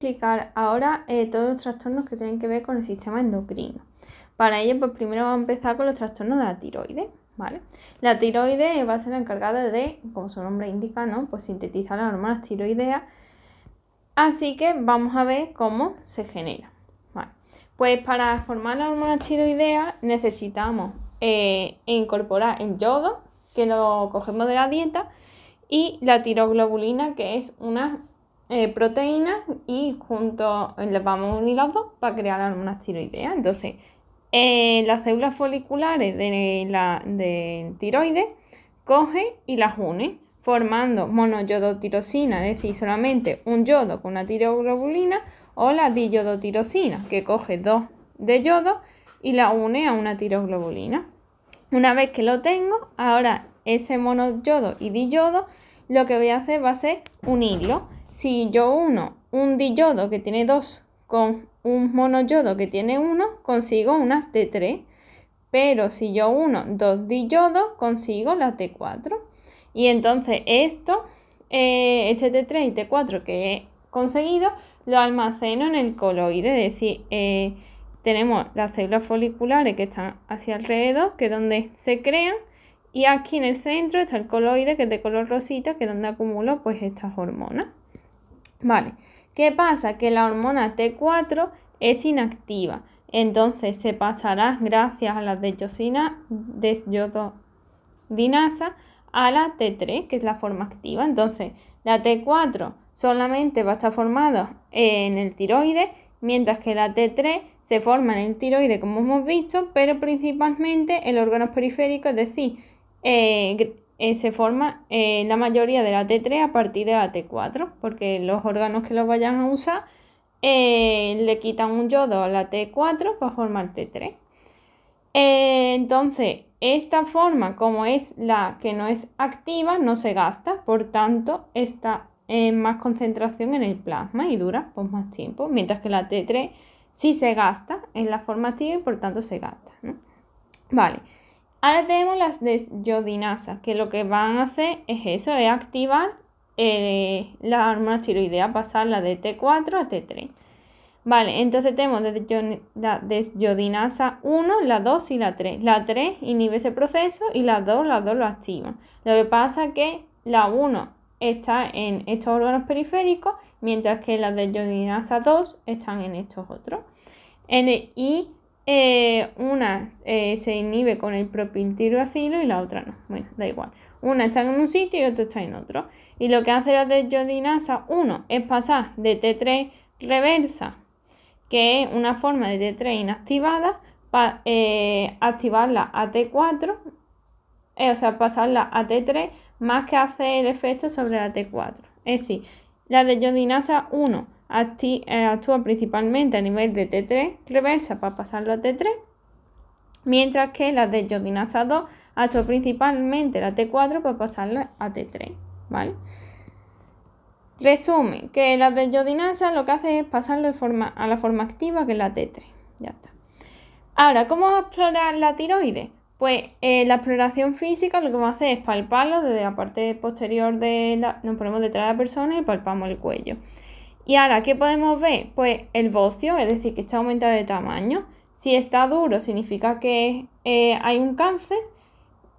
explicar ahora todos los trastornos que tienen que ver con el sistema endocrino. Para ello, pues primero vamos a empezar con los trastornos de la tiroides, ¿vale? La tiroides va a ser la encargada de, como su nombre indica, ¿no? Pues sintetizar las hormonas tiroideas. Así que vamos a ver cómo se genera. Vale. Pues para formar las hormonas tiroideas necesitamos incorporar el yodo, que lo cogemos de la dieta, y la tiroglobulina, que es una proteína, y juntos les vamos a unir las dos para crear las hormonas tiroideas. Entonces, las células foliculares de tiroides coge y las une, formando monoyodotirosina, es decir, solamente un yodo con una tiroglobulina, o la diyodotirosina, que coge dos de yodo y la une a una tiroglobulina. Una vez que lo tengo, ahora ese monoyodo y diyodo, lo que voy a hacer va a ser unirlo. Si yo uno un diyodo que tiene 2 con un monoyodo que tiene 1, consigo una T3. Pero si yo uno 2 diyodos, consigo la T4. Y entonces esto, este T3 y T4 que he conseguido, lo almaceno en el coloide. Es decir, tenemos las células foliculares que están hacia alrededor, que es donde se crean, y aquí en el centro está el coloide, que es de color rosita, que es donde acumulo pues estas hormonas. Vale, ¿qué pasa? Que la hormona T4 es inactiva, entonces se pasará gracias a la desyodinasa a la T3, que es la forma activa. Entonces la T4 solamente va a estar formada en el tiroides, mientras que la T3 se forma en el tiroides, como hemos visto, pero principalmente en los órganos periféricos, es decir, se forma la mayoría de la T3 a partir de la T4, porque los órganos que los vayan a usar le quitan un yodo a la T4 para formar T3. Entonces, esta forma, como es la que no es activa, no se gasta, por tanto, está en más concentración en el plasma y dura pues más tiempo, mientras que la T3 sí se gasta en la forma activa y por tanto se gasta, ¿no? Vale, ahora tenemos las desyodinasas, que lo que van a hacer es eso, es activar la hormona tiroidea, pasarla de T4 a T3. Vale, entonces tenemos la desyodinasa 1, la 2 y la 3. La 3 inhibe ese proceso y la 2 lo activan. Lo que pasa es que la 1 está en estos órganos periféricos, mientras que la desyodinasa 2 están en estos otros. Una se inhibe con el propiltiroacilo y la otra no. Bueno, da igual. Una está en un sitio y otra está en otro. Y lo que hace la desyodinasa 1 es pasar de T3 reversa, que es una forma de T3 inactivada, para activarla a T4, o sea, pasarla a T3, más que hacer el efecto sobre la T4. Es decir, la desyodinasa 1 actúa principalmente a nivel de T3 reversa para pasarlo a T3, mientras que la desyodinasa 2 actúa principalmente la T4 para pasarla a T3, ¿vale? Resumen, que la desyodinasa lo que hace es pasarlo a la forma activa, que es la T3. Ya está. Ahora, ¿cómo vamos a explorar la tiroides? Pues la exploración física lo que vamos a hacer es palparlo desde la parte posterior nos ponemos detrás de la persona y palpamos el cuello. Y ahora, ¿qué podemos ver? Pues el bocio, es decir, que está aumentado de tamaño. Si está duro, significa que hay un cáncer.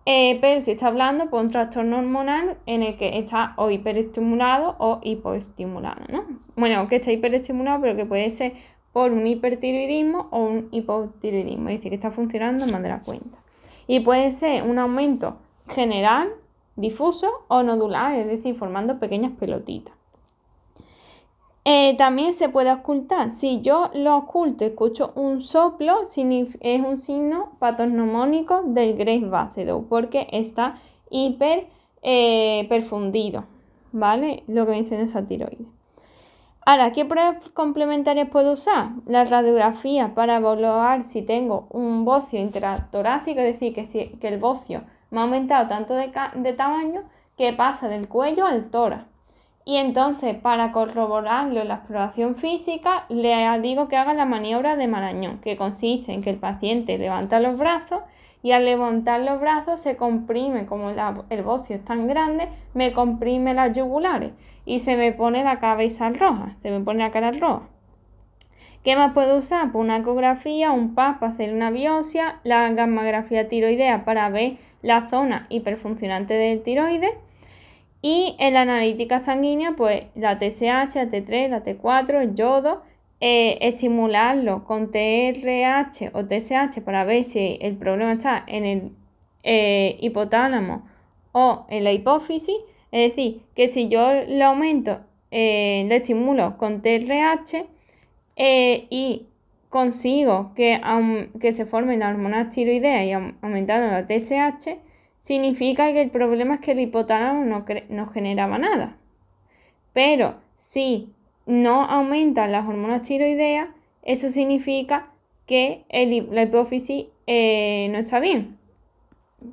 Pero si está hablando, pues un trastorno hormonal en el que está o hiperestimulado o hipoestimulado, ¿no? Bueno, que está hiperestimulado, pero que puede ser por un hipertiroidismo o un hipotiroidismo, es decir, que está funcionando más de la cuenta. Y puede ser un aumento general, difuso o nodular, es decir, formando pequeñas pelotitas. También se puede ocultar. Si yo lo oculto y escucho un soplo, es un signo patognomónico del Graves Basedow, porque está hiper perfundido, ¿vale? Lo que menciona esa tiroides. Ahora, ¿qué pruebas complementarias puedo usar? La radiografía para evaluar si tengo un bocio intratorácico, es decir, que el bocio me ha aumentado tanto de tamaño que pasa del cuello al tórax. Y entonces, para corroborarlo en la exploración física, le digo que haga la maniobra de Marañón, que consiste en que el paciente levanta los brazos y al levantar los brazos se comprime, como el bocio es tan grande, me comprime las yugulares y se me pone la cabeza roja, se me pone la cara roja. ¿Qué más puedo usar? Pues una ecografía, un PAP para hacer una biopsia, la gammagrafía tiroidea para ver la zona hiperfuncionante del tiroides y en la analítica sanguínea, pues la TSH, la T3, la T4, el yodo, estimularlo con TRH o TSH para ver si el problema está en el hipotálamo o en la hipófisis. Es decir, que si yo le aumento, le estimulo con TRH y consigo que se formen las hormonas tiroideas y aumentando la TSH, significa que el problema es que el hipotálamo no generaba nada. Pero si no aumentan las hormonas tiroideas, eso significa que la hipófisis no está bien.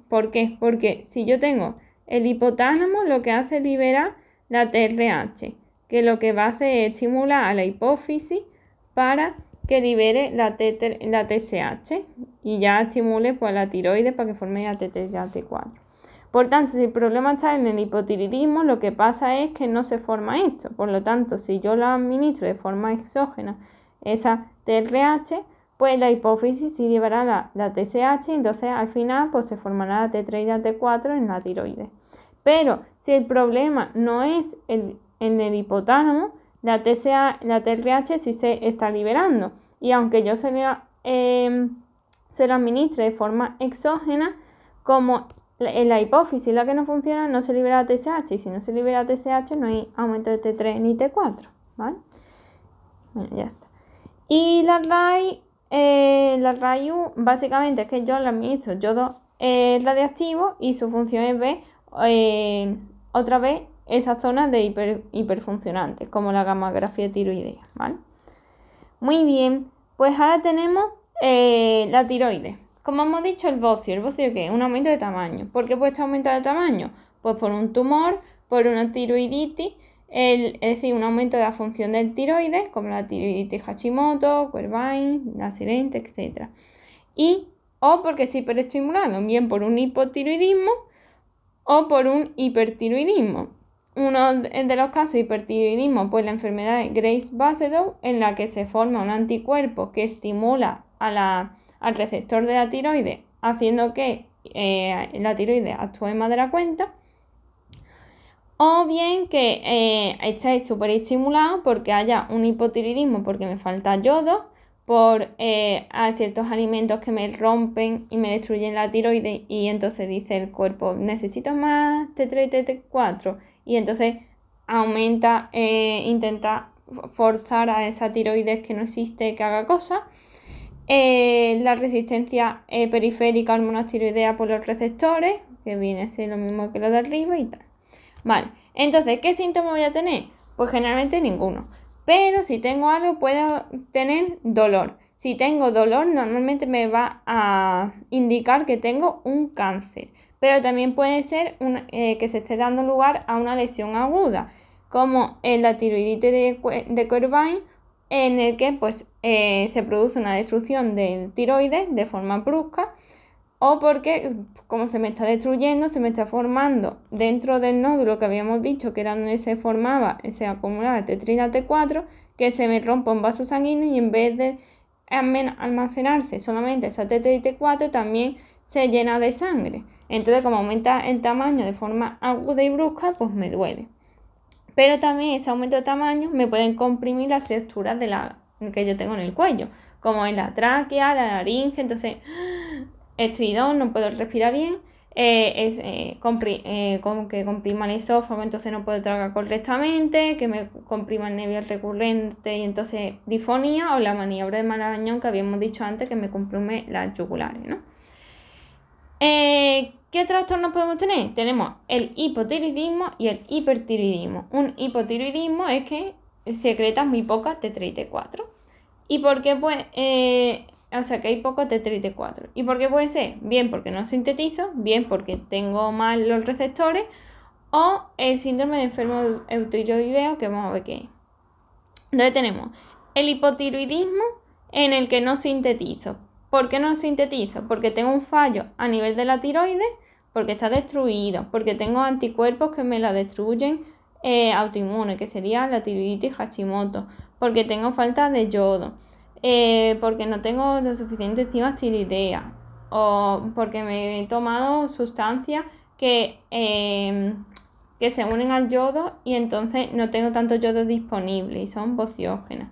¿Por qué? Porque si yo tengo el hipotálamo, lo que hace es liberar la TRH, que lo que va a hacer es estimular a la hipófisis para que libere la TSH y ya estimule pues la tiroides para que forme la T3 y la T4. Por tanto, si el problema está en el hipotiroidismo, lo que pasa es que no se forma esto. Por lo tanto, si yo lo administro de forma exógena, esa TRH, pues la hipófisis sí liberará la TSH y entonces al final pues se formará la T3 y la T4 en la tiroides. Pero si el problema no es en el hipotálamo, la TRH sí se está liberando y aunque yo se lo administre de forma exógena, como en la hipófisis la que no funciona, no se libera la TSH y si no se libera la TSH no hay aumento de T3 ni T4, ¿vale? Bueno, ya está. Y la RAIU básicamente es que yo le administro yodo radiactivo y su función es ver otra vez esas zonas de hiperfuncionantes, como la gammagrafía tiroidea, ¿vale? Muy bien, pues ahora tenemos la tiroides. Como hemos dicho, el bocio ¿qué es? Un aumento de tamaño. ¿Por qué puede estar aumentado de tamaño? Pues por un tumor, por una tiroiditis, es decir, un aumento de la función del tiroides, como la tiroiditis Hashimoto, Guervain, la silente, etc. O porque está hiperestimulado, bien por un hipotiroidismo o por un hipertiroidismo. Uno de los casos de hipertiroidismo, pues la enfermedad de Graves-Basedow, en la que se forma un anticuerpo que estimula al receptor de la tiroides, haciendo que la tiroides actúe más de la cuenta. O bien que esté superestimulado porque haya un hipotiroidismo porque me falta yodo, por hay ciertos alimentos que me rompen y me destruyen la tiroides y entonces dice el cuerpo necesito más T3 y T4 y entonces aumenta, intenta forzar a esa tiroides que no existe que haga cosas. La resistencia periférica a hormonas tiroideas por los receptores, que viene a ser lo mismo que lo de arriba y tal. Vale, entonces, ¿qué síntomas voy a tener? Pues generalmente ninguno. Pero si tengo algo, puedo tener dolor. Si tengo dolor, normalmente me va a indicar que tengo un cáncer. Pero también puede ser que se esté dando lugar a una lesión aguda, como en la tiroiditis de Guervain, en el que pues, se produce una destrucción del tiroides de forma brusca, o porque, como se me está destruyendo, se me está formando dentro del nódulo que habíamos dicho que era donde se acumulaba el T3 y la T4, que se me rompe un vaso sanguíneo y en vez de almacenarse solamente esa T3 y T4, también se llena de sangre. Entonces, como aumenta el tamaño de forma aguda y brusca, pues me duele. Pero también ese aumento de tamaño me pueden comprimir las estructuras que yo tengo en el cuello, como en la tráquea, la laringe, entonces estridón, no puedo respirar bien, como que comprima el esófago, entonces no puedo tragar correctamente, que me comprima el nervio recurrente y entonces disfonía, o la maniobra de Marañón que habíamos dicho antes que me comprime las yugulares, ¿no? ¿Qué trastornos podemos tener? Tenemos el hipotiroidismo y el hipertiroidismo. Un hipotiroidismo es que secretas muy pocas T3 y T4. ¿Y por qué pues? O sea, que hay poco T3 y T4. ¿Y por qué puede ser? Bien porque no sintetizo, bien porque tengo mal los receptores, o el síndrome de enfermo eutiroideo, que vamos a ver qué es. Entonces tenemos el hipotiroidismo en el que no sintetizo. ¿Por qué no sintetizo? Porque tengo un fallo a nivel de la tiroides, porque está destruido, porque tengo anticuerpos que me la destruyen autoinmune, que sería la tiroiditis Hashimoto, porque tengo falta de yodo, porque no tengo lo suficiente enzimas tiroideas, o porque me he tomado sustancias que se unen al yodo y entonces no tengo tanto yodo disponible y son bociógenas.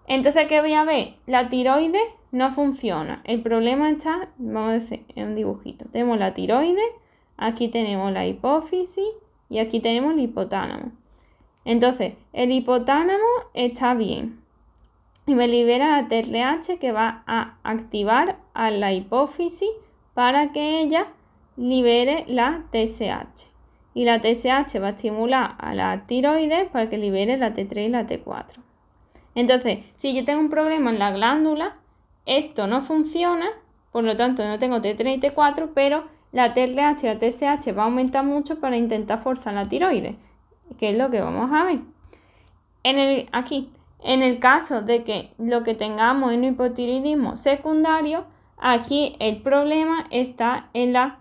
Entonces, ¿qué voy a ver? La tiroides no funciona. El problema está, vamos a decir, en un dibujito. Tenemos la tiroides, aquí tenemos la hipófisis y aquí tenemos el hipotálamo. Entonces, el hipotálamo está bien y me libera la TRH que va a activar a la hipófisis para que ella libere la TSH. Y la TSH va a estimular a la tiroides para que libere la T3 y la T4. Entonces, si yo tengo un problema en la glándula, esto no funciona, por lo tanto no tengo T3 y T4, pero la TRH y la TSH va a aumentar mucho para intentar forzar la tiroides, que es lo que vamos a ver. Aquí, en el caso de que lo que tengamos es un hipotiroidismo secundario, aquí el problema está en la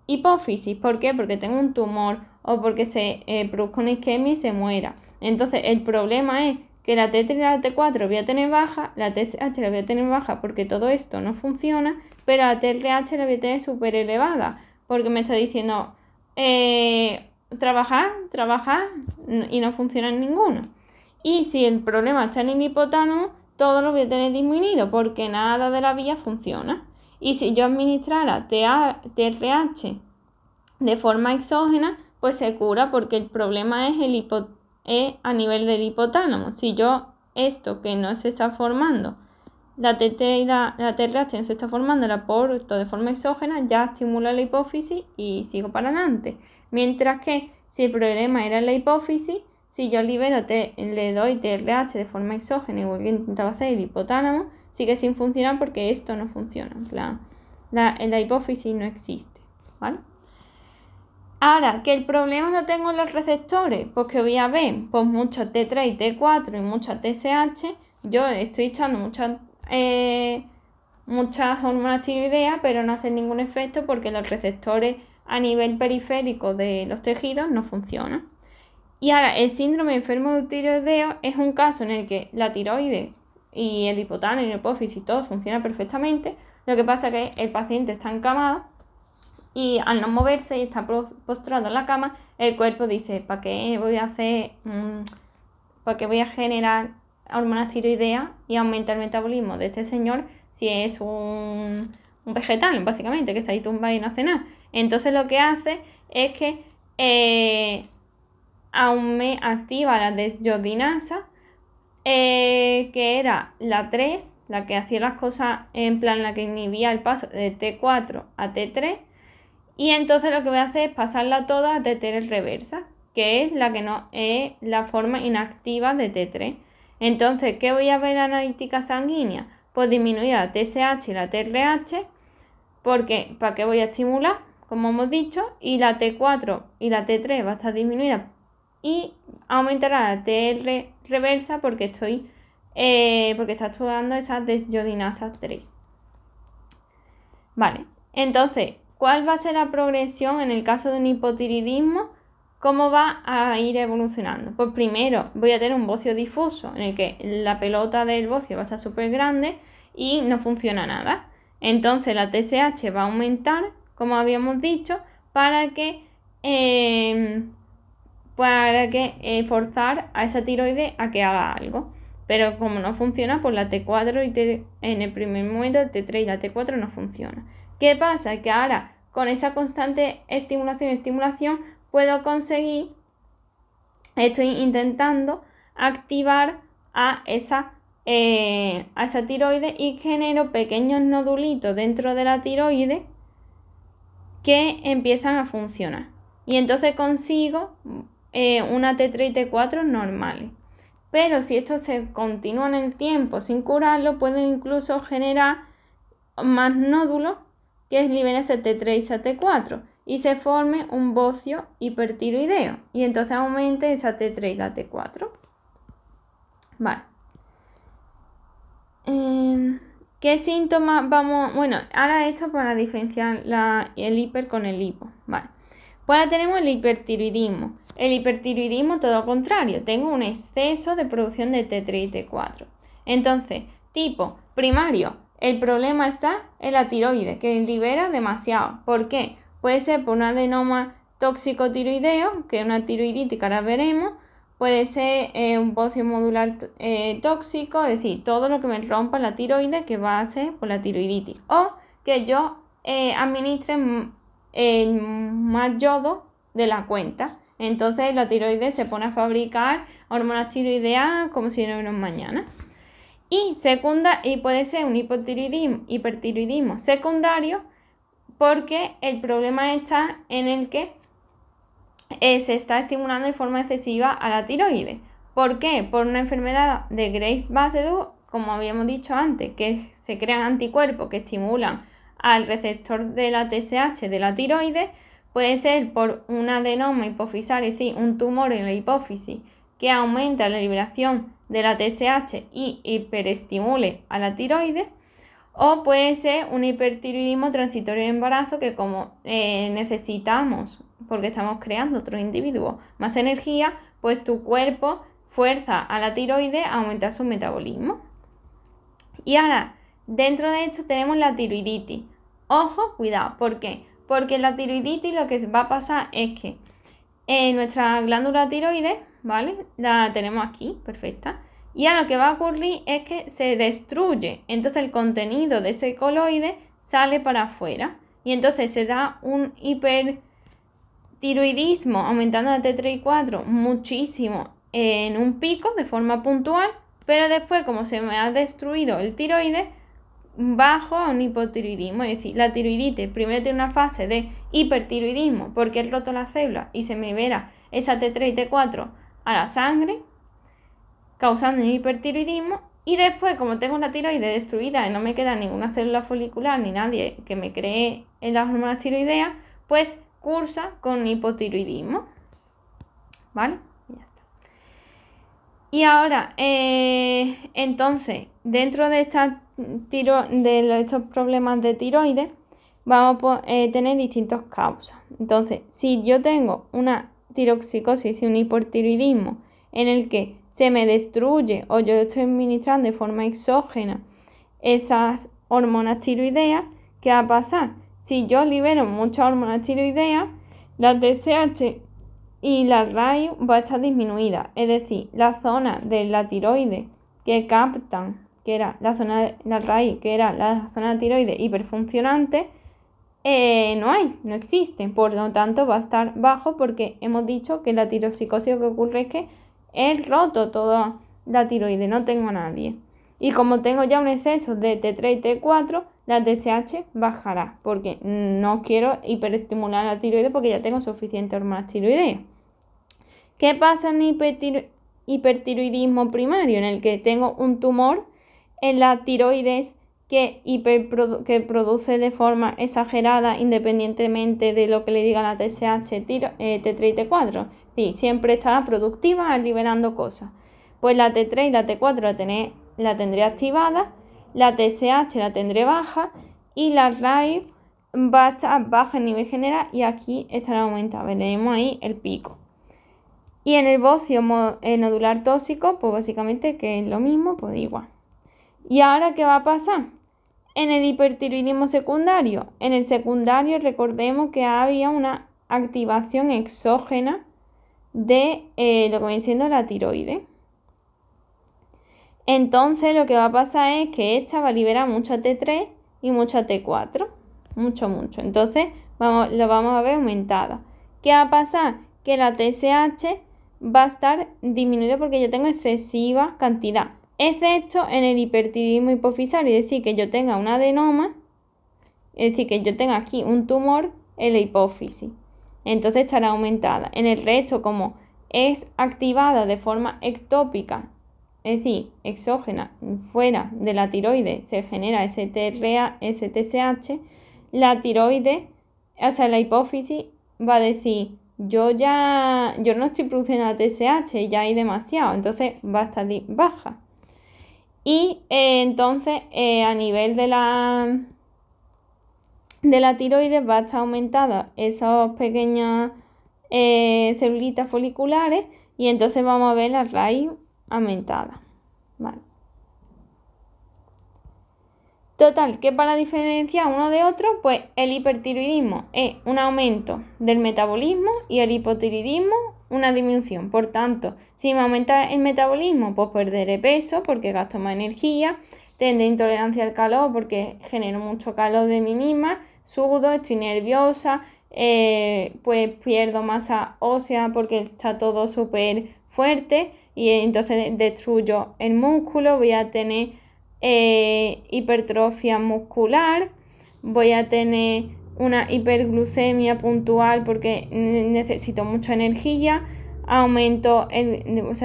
hipófisis. ¿Por qué? Porque tengo un tumor o porque se produzca una isquemia y se muera. Entonces, el problema es que la T3 y la T4 voy a tener baja, la TSH la voy a tener baja porque todo esto no funciona, pero la TRH la voy a tener súper elevada porque me está diciendo trabajar y no funciona en ninguno. Y si el problema está en el hipotálamo, todo lo voy a tener disminuido porque nada de la vía funciona. Y si yo administrara TRH de forma exógena, pues se cura porque el problema es a nivel del hipotálamo. Si yo esto que no se está formando, la TT y la TRH no se está formando, la aporto de forma exógena, ya estimula la hipófisis y sigo para adelante. Mientras que si el problema era la hipófisis, si yo libero le doy TRH de forma exógena igual que intentaba hacer el hipotálamo, sigue sin funcionar porque esto no funciona. En plan, la hipófisis no existe, ¿vale? Ahora, que el problema lo tengo en los receptores, pues que voy a ver, pues mucho T3 y T4 y mucha TSH. Yo estoy echando muchas hormonas tiroideas, pero no hacen ningún efecto porque los receptores a nivel periférico de los tejidos no funcionan. Y ahora, el síndrome de enfermo de tiroideo es un caso en el que la tiroides y el hipotálamo y la hipófisis todo funciona perfectamente. Lo que pasa es que el paciente está encamado y al no moverse y estar postrado en la cama, el cuerpo dice, ¿para qué voy a generar hormonas tiroideas y aumentar el metabolismo de este señor si es un vegetal, básicamente, que está ahí tumbado y no hace nada? Entonces lo que hace es que aún me activa la desjodinasa, que era la 3, la que hacía las cosas en plan, la que inhibía el paso de T4 a T3, y entonces lo que voy a hacer es pasarla toda a T3 reversa, que es la que no es la forma inactiva de T3. Entonces, ¿qué voy a ver en la analítica sanguínea? Pues disminuir la TSH y la TRH, porque ¿para qué voy a estimular? Como hemos dicho, y la T4 y la T3 va a estar disminuida y aumentará la TR reversa porque está actuando esa desjodinasa 3. Vale, entonces, ¿cuál va a ser la progresión en el caso de un hipotiroidismo? ¿Cómo va a ir evolucionando? Pues primero voy a tener un bocio difuso en el que la pelota del bocio va a estar súper grande y no funciona nada. Entonces la TSH va a aumentar, como habíamos dicho, para que forzar a esa tiroides a que haga algo. Pero como no funciona, pues la T4 en el primer momento la T3 y la T4 no funciona. ¿Qué pasa? Que ahora con esa constante estimulación puedo conseguir, estoy intentando activar a esa tiroides y genero pequeños nodulitos dentro de la tiroides que empiezan a funcionar. Y entonces consigo una T3 y T4 normales. Pero si esto se continúa en el tiempo sin curarlo, puede incluso generar más nódulos que liberen ese T3 y ese T4. y se forme un bocio hipertiroideo. Y entonces aumente esa T3 y la T4. Vale. ¿Qué síntomas vamos...? Bueno, ahora esto para diferenciar el hiper con el hipo. Vale. Pues ahora tenemos el hipertiroidismo. El hipertiroidismo, todo lo contrario. Tengo un exceso de producción de T3 y T4. Entonces, tipo primario, el problema está en la tiroides, que libera demasiado. ¿Por qué? Puede ser por un adenoma tóxico tiroideo, que es una tiroiditis que ahora veremos. Puede ser un bocio modular tóxico, es decir, todo lo que me rompa la tiroides que va a ser por la tiroiditis. O que yo administre más yodo de la cuenta. Entonces la tiroides se pone a fabricar hormonas tiroideas como si no hubiera un mañana. Y puede ser un hipertiroidismo secundario, porque el problema está en el que se está estimulando de forma excesiva a la tiroides. ¿Por qué? Por una enfermedad de Graves-Basedow, como habíamos dicho antes, que se crean anticuerpos que estimulan al receptor de la TSH de la tiroides. Puede ser por un adenoma hipofisario, es decir, un tumor en la hipófisis que aumenta la liberación de la TSH y hiperestimule a la tiroides. O puede ser un hipertiroidismo transitorio de embarazo, que como necesitamos, porque estamos creando otro individuo, más energía, pues tu cuerpo fuerza a la tiroides a aumentar su metabolismo. Y ahora, dentro de esto tenemos la tiroiditis. Ojo, cuidado, ¿por qué? Porque la tiroiditis lo que va a pasar es que nuestra glándula tiroides, ¿vale? La tenemos aquí, perfecta. Y ahora lo que va a ocurrir es que se destruye. Entonces el contenido de ese coloide sale para afuera. Y entonces se da un hipertiroidismo aumentando la T3 y 4 muchísimo en un pico de forma puntual. Pero después, como se me ha destruido el tiroides, bajo a un hipotiroidismo. Es decir, la tiroiditis primero tiene una fase de hipertiroidismo porque he roto la célula y se me libera esa T3 y T4 a la sangre, causando un hipertiroidismo. Y después, como tengo la tiroides destruida y no me queda ninguna célula folicular ni nadie que me cree en las hormonas tiroideas, pues cursa con hipotiroidismo. ¿Vale? Y ya está. Y ahora, entonces, dentro de estos problemas de tiroides, vamos a tener distintas causas. Entonces, si yo tengo una tiroxicosis y un hipotiroidismo en el que se me destruye o yo estoy administrando de forma exógena esas hormonas tiroideas, ¿qué va a pasar? Si yo libero muchas hormonas tiroideas, la TSH y la RAID va a estar disminuida. Es decir, la zona de la tiroides que captan, que era la zona de la RAID, que era la zona de tiroides hiperfuncionante, no existe. Por lo tanto, va a estar bajo, porque hemos dicho que la tiroxicosis lo que ocurre es que he roto toda la tiroides, no tengo a nadie. Y como tengo ya un exceso de T3 y T4, la TSH bajará, porque no quiero hiperestimular la tiroides porque ya tengo suficiente hormonas tiroideas. ¿Qué pasa en hipertiroidismo primario? En el que tengo un tumor en la tiroides que produce de forma exagerada independientemente de lo que le diga la TSH, T3 y T4. Sí, siempre está productiva liberando cosas. Pues la T3 y la T4 la tendré activada, la TSH la tendré baja y la RAID va a estar baja en nivel general y aquí estará aumentada. Veremos ahí el pico. Y en el bocio nodular tóxico, pues básicamente que es lo mismo, pues igual. ¿Y ahora qué va a pasar? En el hipertiroidismo secundario. En el secundario recordemos que había una activación exógena de lo que viene siendo la tiroides. Entonces lo que va a pasar es que esta va a liberar mucha T3 y mucha T4. Mucho. Entonces lo vamos a ver aumentada. ¿Qué va a pasar? Que la TSH va a estar disminuida porque yo tengo excesiva cantidad. Excepto en el hipertiroidismo hipofisario, es decir, que yo tenga un adenoma, es decir, que yo tenga aquí un tumor en la hipófisis. Entonces estará aumentada. En el resto, como es activada de forma ectópica, es decir, exógena, fuera de la tiroides, se genera ese TSH, la tiroides o sea, la hipófisis va a decir, yo no estoy produciendo la TSH, ya hay demasiado, entonces va a estar baja. Y entonces a nivel de la tiroides va a estar aumentada esas pequeñas celulitas foliculares y entonces vamos a ver la raíz aumentada. Vale. Total, que para diferenciar uno de otro, pues el hipertiroidismo es un aumento del metabolismo y el hipotiroidismo una disminución. Por tanto, si me aumenta el metabolismo, pues perderé peso porque gasto más energía, tendré intolerancia al calor porque genero mucho calor de mí misma, sudo, estoy nerviosa, pues pierdo masa ósea porque está todo súper fuerte y entonces destruyo el músculo, voy a tener hipertrofia muscular, voy a tener una hiperglucemia puntual porque necesito mucha energía,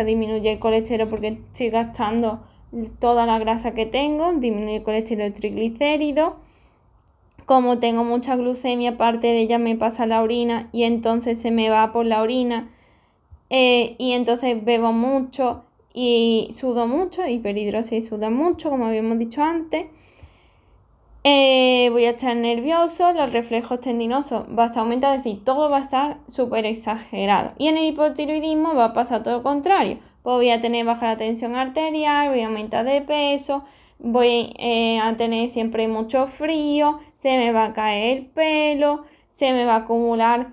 disminuye el colesterol porque estoy gastando toda la grasa que tengo, disminuye el colesterol triglicéridos. Como tengo mucha glucemia, parte de ella me pasa a la orina y entonces se me va por la orina y entonces bebo mucho y sudo mucho, hiperhidrosis y sudo mucho, como habíamos dicho antes. Voy a estar nervioso, los reflejos tendinosos va a estar aumentado, es decir, todo va a estar súper exagerado. Y en el hipotiroidismo va a pasar todo lo contrario. Pues voy a tener baja la tensión arterial, voy a aumentar de peso, voy a tener siempre mucho frío, se me va a caer el pelo, se me va a acumular,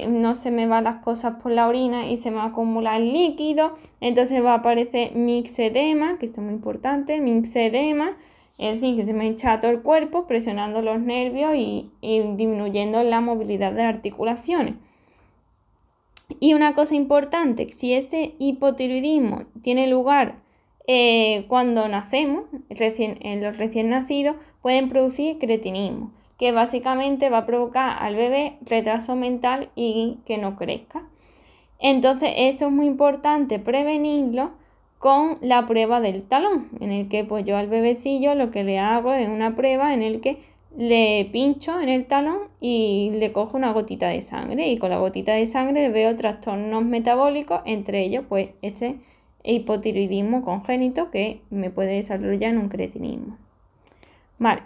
no se me van las cosas por la orina y se me va a acumular líquido, entonces va a aparecer mixedema, que esto es muy importante, mixedema, es decir, que se me hincha todo el cuerpo presionando los nervios y disminuyendo la movilidad de las articulaciones. Y una cosa importante, si este hipotiroidismo tiene lugar cuando nacemos, en los recién nacidos, pueden producir cretinismo, que básicamente va a provocar al bebé retraso mental y que no crezca. Entonces eso es muy importante prevenirlo con la prueba del talón, en el que pues yo al bebecillo lo que le hago es una prueba en el que le pincho en el talón y le cojo una gotita de sangre y con la gotita de sangre veo trastornos metabólicos, entre ellos pues este hipotiroidismo congénito que me puede desarrollar en un cretinismo. Vale.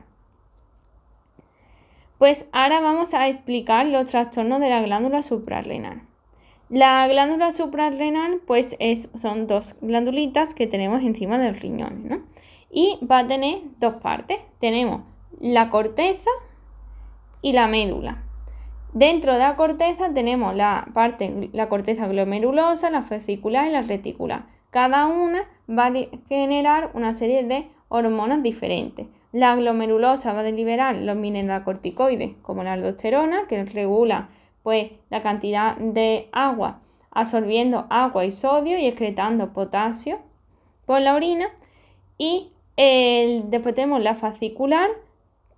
Pues ahora vamos a explicar los trastornos de la glándula suprarrenal. La glándula suprarrenal pues son dos glandulitas que tenemos encima del riñón, ¿no? Y va a tener dos partes. Tenemos la corteza y la médula. Dentro de la corteza tenemos la corteza glomerulosa, la fascicular y la reticular. Cada una va a generar una serie de hormonas diferentes. La glomerulosa va a liberar los mineralocorticoides como la aldosterona, que regula pues la cantidad de agua, absorbiendo agua y sodio y excretando potasio por la orina. Y después tenemos la fascicular.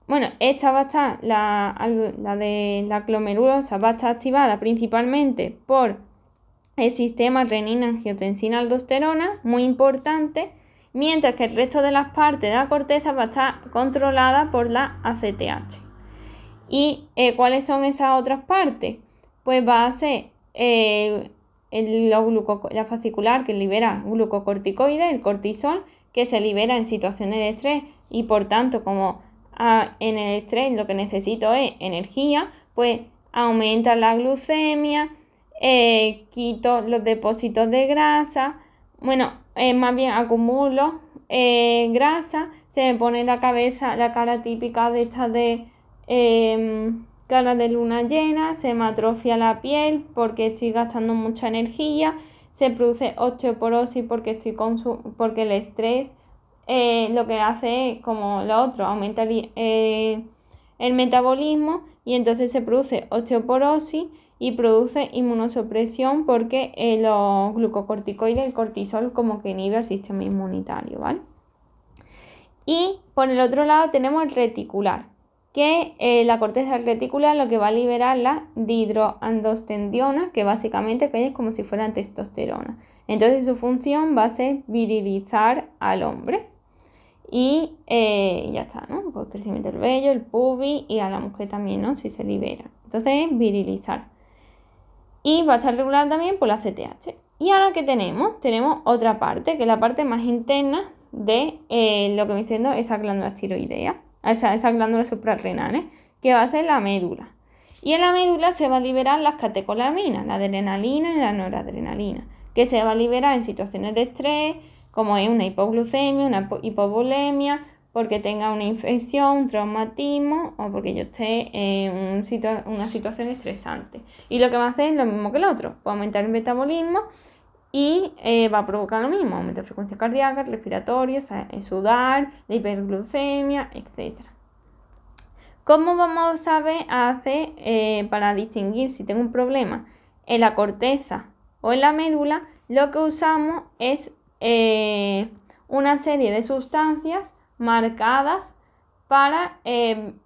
Bueno, esta va a estar, la de la glomerulosa va a estar activada principalmente por el sistema renina-angiotensina-aldosterona, muy importante, mientras que el resto de las partes de la corteza va a estar controlada por la ACTH. ¿Y cuáles son esas otras partes? Pues va a ser la fascicular, que libera glucocorticoides, el cortisol, que se libera en situaciones de estrés y por tanto como en el estrés lo que necesito es energía, pues aumenta la glucemia, quito los depósitos de grasa, más bien acumulo grasa, se me pone la cara típica de esta de cara de luna llena, se me atrofia la piel porque estoy gastando mucha energía, se produce osteoporosis porque el estrés lo que hace es como lo otro, aumenta el metabolismo y entonces se produce osteoporosis y produce inmunosupresión porque los glucocorticoides, el cortisol, como que inhibe el sistema inmunitario, ¿vale? Y por el otro lado tenemos el reticular, que la corteza reticular lo que va a liberar la dihidroandostendiona, que básicamente es como si fuera testosterona. Entonces su función va a ser virilizar al hombre. y ya está, ¿no? Pues crecimiento del vello, el pubis y a la mujer también, ¿no? Si se libera. Entonces es virilizar. Y va a estar regulada también por la CTH. Y ahora, ¿qué tenemos? Tenemos otra parte, que es la parte más interna de lo que viene siendo esa glándula tiroidea, esas glándulas suprarrenales, que va a ser la médula. Y en la médula se va a liberar las catecolaminas, la adrenalina y la noradrenalina, que se va a liberar en situaciones de estrés, como es una hipoglucemia, una hipovolemia, porque tenga una infección, un traumatismo o porque yo esté en una situación estresante. Y lo que va a hacer es lo mismo que el otro, va a aumentar el metabolismo y va a provocar lo mismo, aumento de frecuencia cardíaca, respiratoria, sudar, de hiperglucemia, etc. ¿Cómo vamos a hacer para distinguir si tengo un problema en la corteza o en la médula? Lo que usamos es una serie de sustancias marcadas para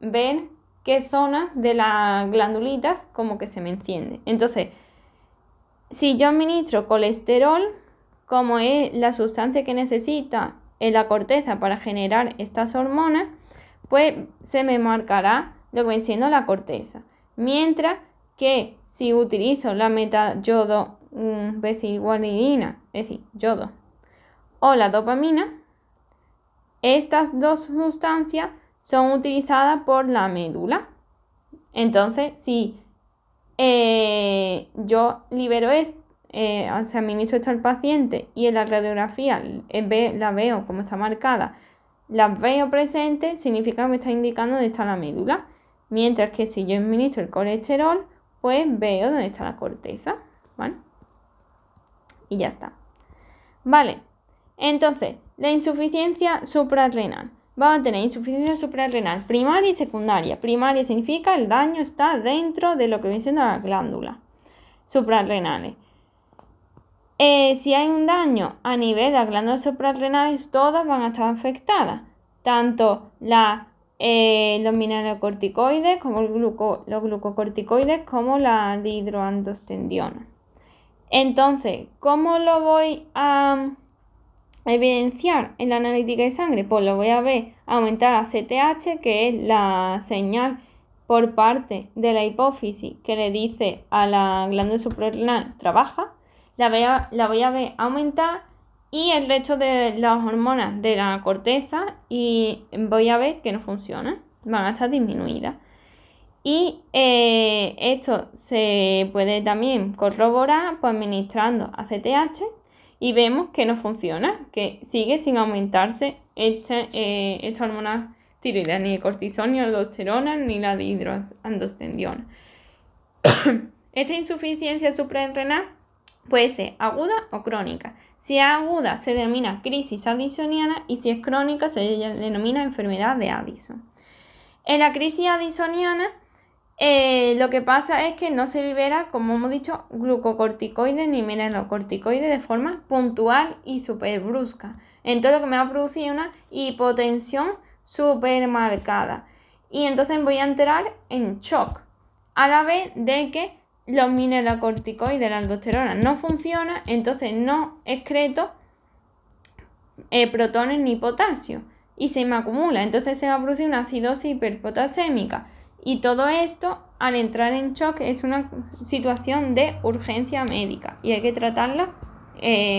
ver qué zonas de las glandulitas como que se me encienden. Entonces, si yo administro colesterol, como es la sustancia que necesita en la corteza para generar estas hormonas, pues se me marcará lo que viene siendo la corteza. Mientras que si utilizo la metayodo beciguanidina, es decir, yodo, o la dopamina, estas dos sustancias son utilizadas por la médula. Entonces, si yo libero esto, se administro esto al paciente y en la radiografía la veo como está marcada, las veo presentes, significa que me está indicando dónde está la médula. Mientras que si yo administro el colesterol, pues veo dónde está la corteza, ¿vale? Y ya está. Vale, entonces, la insuficiencia suprarrenal. Vamos a tener insuficiencia suprarrenal primaria y secundaria. Primaria significa el daño está dentro de lo que viene siendo las glándulas suprarrenales. Si hay un daño a nivel de las glándulas suprarrenales, todas van a estar afectadas. Tanto los mineralocorticoides, como los glucocorticoides, como la dihidroandostendiona. Entonces, ¿cómo lo voy a evidenciar en la analítica de sangre? Pues lo voy a ver aumentar a CTH, que es la señal por parte de la hipófisis que le dice a la glándula suprarrenal trabaja, la voy a ver aumentar, y el resto de las hormonas de la corteza y voy a ver que no funcionan, van a estar disminuidas. Y esto se puede también corroborar pues administrando ACTH y vemos que no funciona, que sigue sin aumentarse esta hormona tiroidea, ni el cortisol, ni la aldosterona, ni la dihidroandostendiona. Esta insuficiencia suprarrenal puede ser aguda o crónica. Si es aguda se denomina crisis addisoniana y si es crónica se denomina enfermedad de Addison. En la crisis addisoniana lo que pasa es que no se libera, como hemos dicho, glucocorticoides ni mineralocorticoides de forma puntual y súper brusca. Entonces lo que me va a producir es una hipotensión súper marcada. Y entonces voy a entrar en shock, a la vez de que los mineralocorticoides, la aldosterona, no funciona, entonces no excreto protones ni potasio y se me acumula. Entonces se va a producir una acidosis hiperpotasémica. Y todo esto, al entrar en shock, es una situación de urgencia médica y hay que tratarla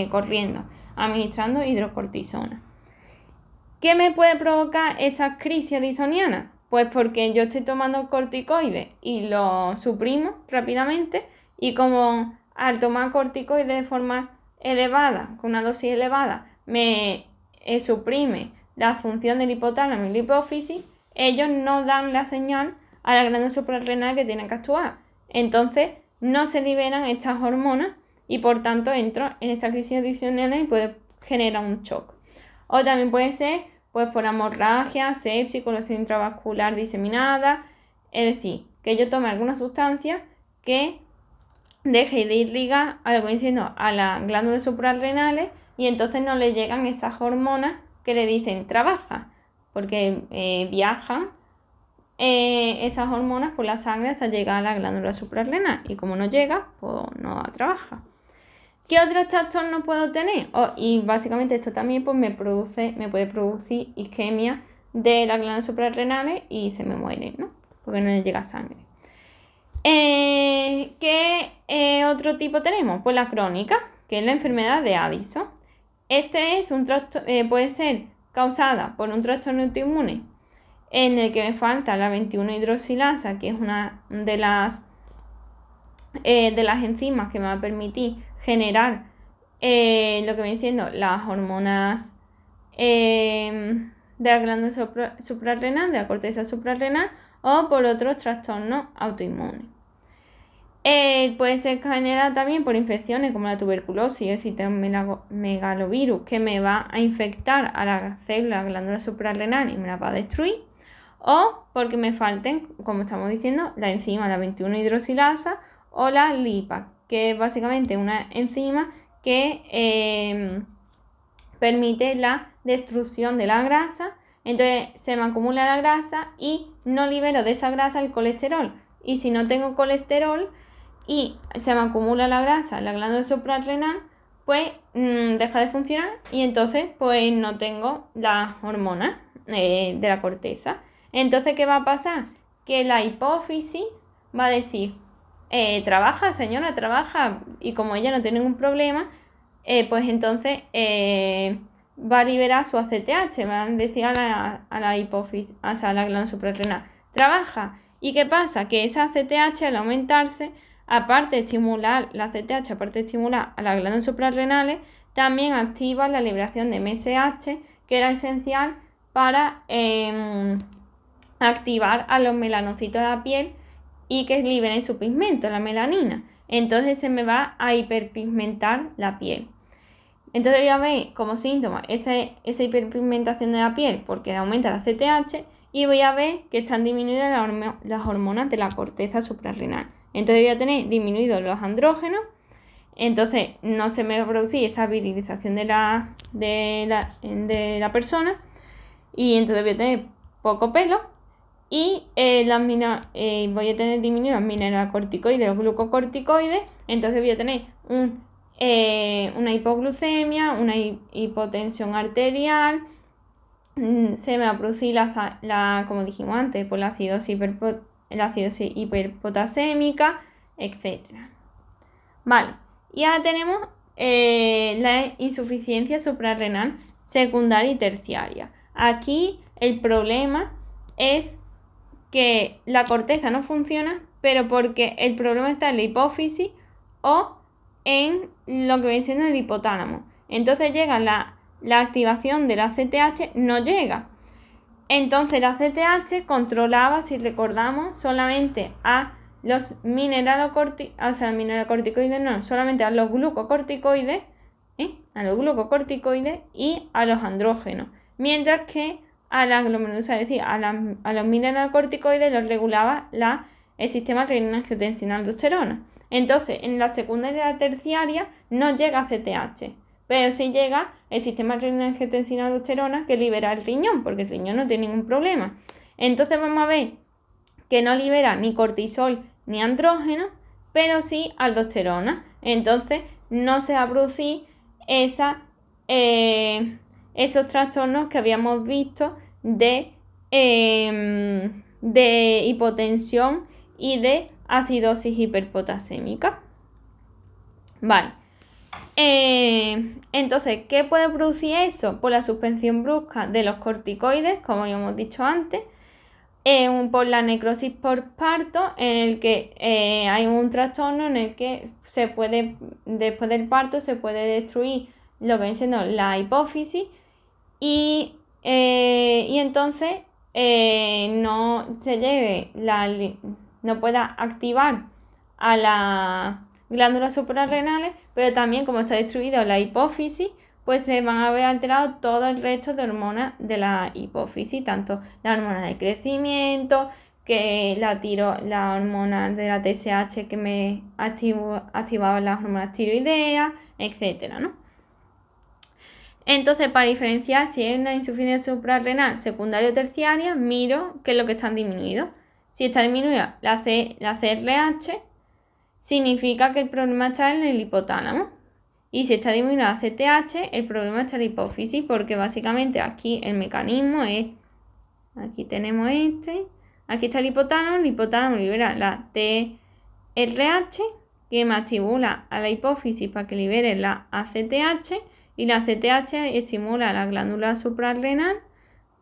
corriendo, administrando hidrocortisona. ¿Qué me puede provocar esta crisis addisoniana? Pues porque yo estoy tomando corticoides y lo suprimo rápidamente, y como al tomar corticoides de forma elevada, con una dosis elevada, me suprime la función del hipotálamo y la hipófisis, ellos no dan la señal a la glándula suprarrenal que tienen que actuar. Entonces no se liberan estas hormonas y por tanto entro en esta crisis addisoniana y puede generar un shock. O también puede ser pues por hemorragia, sepsis, colección intravascular diseminada, es decir, que yo tome alguna sustancia que deje de irrigar a lo que viene siendo a las glándulas suprarrenales y entonces no le llegan esas hormonas que le dicen trabaja, porque viajan esas hormonas por la sangre hasta llegar a la glándula suprarrenal y como no llega, pues no trabaja. ¿Qué otros trastornos puedo tener? Y básicamente esto también pues, me puede producir isquemia de las glándulas suprarrenales y se me mueren, ¿no? Porque no les llega sangre. ¿Qué otro tipo tenemos? Pues la crónica, que es la enfermedad de Addison. Este es un trastorno, puede ser causada por un trastorno autoinmune en el que me falta la 21-hidroxilasa, que es una de las enzimas que me va a permitir generar lo que viene siendo las hormonas de la glándula suprarrenal, de la corteza suprarrenal, o por otros trastornos autoinmunes. Puede ser generada también por infecciones como la tuberculosis o el citomegalovirus, que me va a infectar a las células glándulas suprarrenales y me las va a destruir, o porque me falten, como estamos diciendo, la enzima, la 21-hidroxilasa o la LIPA, que es básicamente una enzima que permite la destrucción de la grasa. Entonces se me acumula la grasa y no libero de esa grasa el colesterol. Y si no tengo colesterol y se me acumula la grasa en la glándula suprarrenal, pues deja de funcionar y entonces pues no tengo las hormonas de la corteza. Entonces, ¿qué va a pasar? Que la hipófisis va a decir, trabaja, señora, trabaja, y como ella no tiene ningún problema, pues entonces va a liberar su ACTH, va a decir a la hipófisis, o sea, a la glándula suprarrenal, trabaja. ¿Y qué pasa? Que esa ACTH, al aumentarse, aparte de estimular la ACTH, aparte de estimular a las glándulas suprarrenales, también activa la liberación de MSH, que era esencial para activar a los melanocitos de la piel y que liberen su pigmento, la melanina. Entonces se me va a hiperpigmentar la piel. Entonces voy a ver como síntoma esa hiperpigmentación de la piel porque aumenta la ACTH, y voy a ver que están disminuidas las hormonas de la corteza suprarrenal. Entonces voy a tener disminuidos los andrógenos, entonces no se me va a producir esa virilización de la persona, y entonces voy a tener poco pelo, y voy a tener disminuidos mineralocorticoides o glucocorticoides. Entonces voy a tener una hipoglucemia, una hipotensión arterial, se me va a producir como dijimos antes, por la acidosis hiperpotasémica, etc. Vale, y ahora tenemos la insuficiencia suprarrenal secundaria y terciaria. Aquí el problema es que la corteza no funciona, pero porque el problema está en la hipófisis o en lo que viene siendo el hipotálamo. Entonces llega la activación de la ACTH, no llega. Entonces la ACTH controlaba, si recordamos, solamente a los mineralocorticoides, no, solamente a los glucocorticoides, a los glucocorticoides y a los andrógenos. Mientras que a la glomerulosa, es decir, a los mineralocorticoides los regulaba el sistema renina-angiotensina-aldosterona. Entonces, en la secundaria y la terciaria no llega ACTH, pero sí llega el sistema renina-angiotensina-aldosterona, que libera el riñón, porque el riñón no tiene ningún problema. Entonces vamos a ver que no libera ni cortisol ni andrógeno, pero sí aldosterona. Entonces no se va a producir esos trastornos que habíamos visto de hipotensión y de acidosis hiperpotasémica. Vale. Entonces, ¿qué puede producir eso? Por la suspensión brusca de los corticoides, como ya hemos dicho antes, por la necrosis por parto, en el que hay un trastorno en el que después del parto se puede destruir lo que viene siendo la hipófisis, y entonces no pueda activar a las glándulas suprarrenales, pero también como está destruida la hipófisis, pues se van a ver alterados todo el resto de hormonas de la hipófisis, tanto la hormona de crecimiento, que la hormona de la TSH que me activaba las hormonas tiroideas, etcétera, ¿no? Entonces, para diferenciar si es una insuficiencia suprarrenal secundaria o terciaria, miro qué es lo que están disminuidos. Si está disminuida la CRH, significa que el problema está en el hipotálamo. Y si está disminuida la ACTH, el problema está en la hipófisis, porque básicamente aquí el mecanismo es, aquí tenemos aquí está el hipotálamo libera la TRH, que más estimula a la hipófisis para que libere la ACTH, y la ACTH estimula a la glándula suprarrenal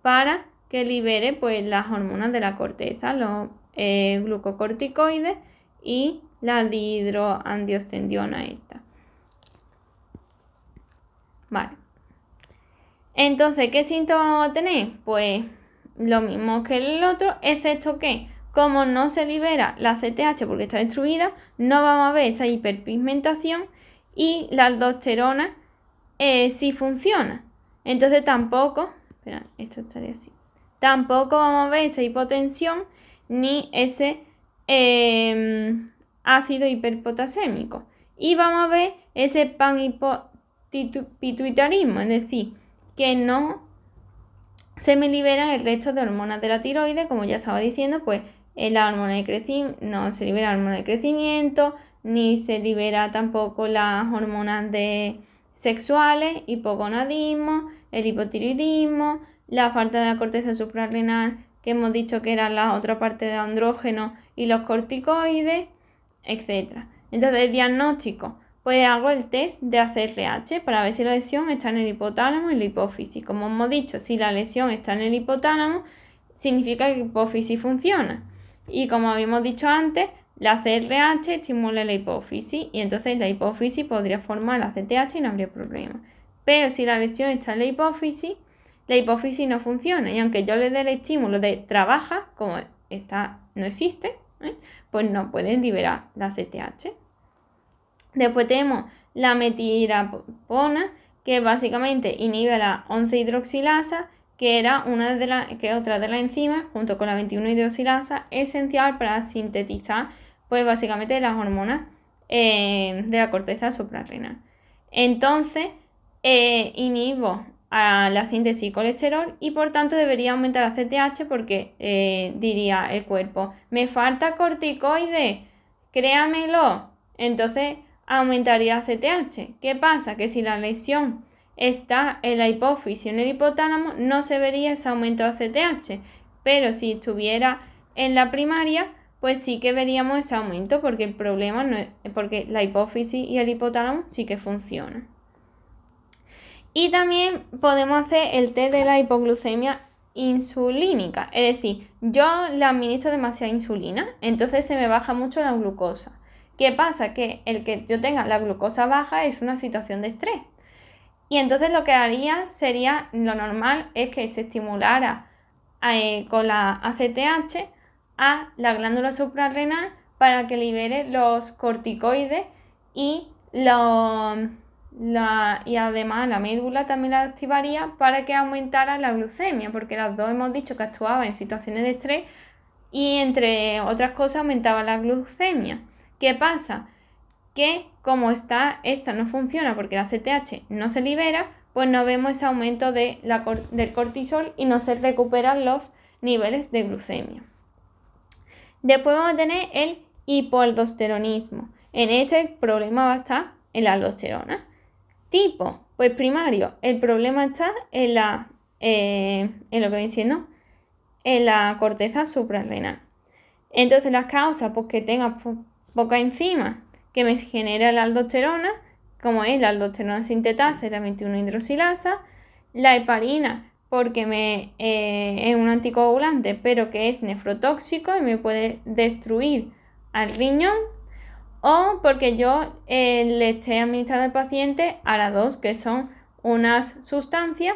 para que libere pues las hormonas de la corteza, los glucocorticoides y la dihidroandiostendiona esta. Vale. Entonces, ¿qué síntomas vamos a tener? Pues lo mismo que el otro, excepto que como no se libera la ACTH porque está destruida, no vamos a ver esa hiperpigmentación y la aldosterona sí funciona. Entonces tampoco, espera, esto estaría así. Tampoco vamos a ver esa hipotensión ni ese ácido hiperpotasémico. Y vamos a ver ese panhipopituitarismo, es decir, que no se me liberan el resto de hormonas de la tiroides, como ya estaba diciendo, pues la hormona de crecimiento, no se libera la hormona de crecimiento, ni se libera tampoco las hormonas sexuales, hipogonadismo, el hipotiroidismo, la falta de la corteza suprarrenal, que hemos dicho que era la otra parte de andrógeno, y los corticoides, etc. Entonces, el diagnóstico, pues hago el test de ACRH para ver si la lesión está en el hipotálamo y la hipófisis. Como hemos dicho, si la lesión está en el hipotálamo, significa que la hipófisis funciona. Y como habíamos dicho antes, la ACRH estimula la hipófisis y entonces la hipófisis podría formar la ACTH y no habría problema. Pero si la lesión está en la hipófisis no funciona. Y aunque yo le dé el estímulo de trabaja, como esta no existe, pues no pueden liberar la ACTH. Después tenemos la metilirapona, que básicamente inhibe la 11-hidroxilasa, que era otra de las enzimas, junto con la 21-hidroxilasa, esencial para sintetizar, pues básicamente las hormonas de la corteza suprarrenal. Entonces, inhibo a la síntesis de colesterol y por tanto debería aumentar la CTH porque diría el cuerpo, me falta corticoide, créamelo. Entonces aumentaría la CTH. ¿Qué pasa? Que si la lesión está en la hipófisis y en el hipotálamo, no se vería ese aumento de CTH. Pero si estuviera en la primaria, pues sí que veríamos ese aumento, porque el problema no es, porque la hipófisis y el hipotálamo sí que funcionan. Y también podemos hacer el test de la hipoglucemia insulínica, es decir, yo le administro demasiada insulina, entonces se me baja mucho la glucosa. ¿Qué pasa? Que el que yo tenga la glucosa baja es una situación de estrés. Y entonces lo que haría sería, lo normal es que se estimulara con la ACTH a la glándula suprarrenal para que libere los corticoides y además la médula también la activaría para que aumentara la glucemia, porque las dos hemos dicho que actuaba en situaciones de estrés y entre otras cosas aumentaba la glucemia. ¿Qué pasa? Que como esta no funciona porque la CTH no se libera, pues no vemos ese aumento del cortisol y no se recuperan los niveles de glucemia. Después vamos a tener el hipoaldosteronismo. En este el problema va a estar en la aldosterona. Tipo, pues primario, el problema está en lo que viene siendo en la corteza suprarrenal. Entonces las causas, pues que tenga poca enzima que me genera la aldosterona, como es la aldosterona sintetasa y la 21-hidroxilasa, la heparina, porque es un anticoagulante, pero que es nefrotóxico y me puede destruir al riñón, o porque yo le esté administrando al paciente ARA2, que son unas sustancias,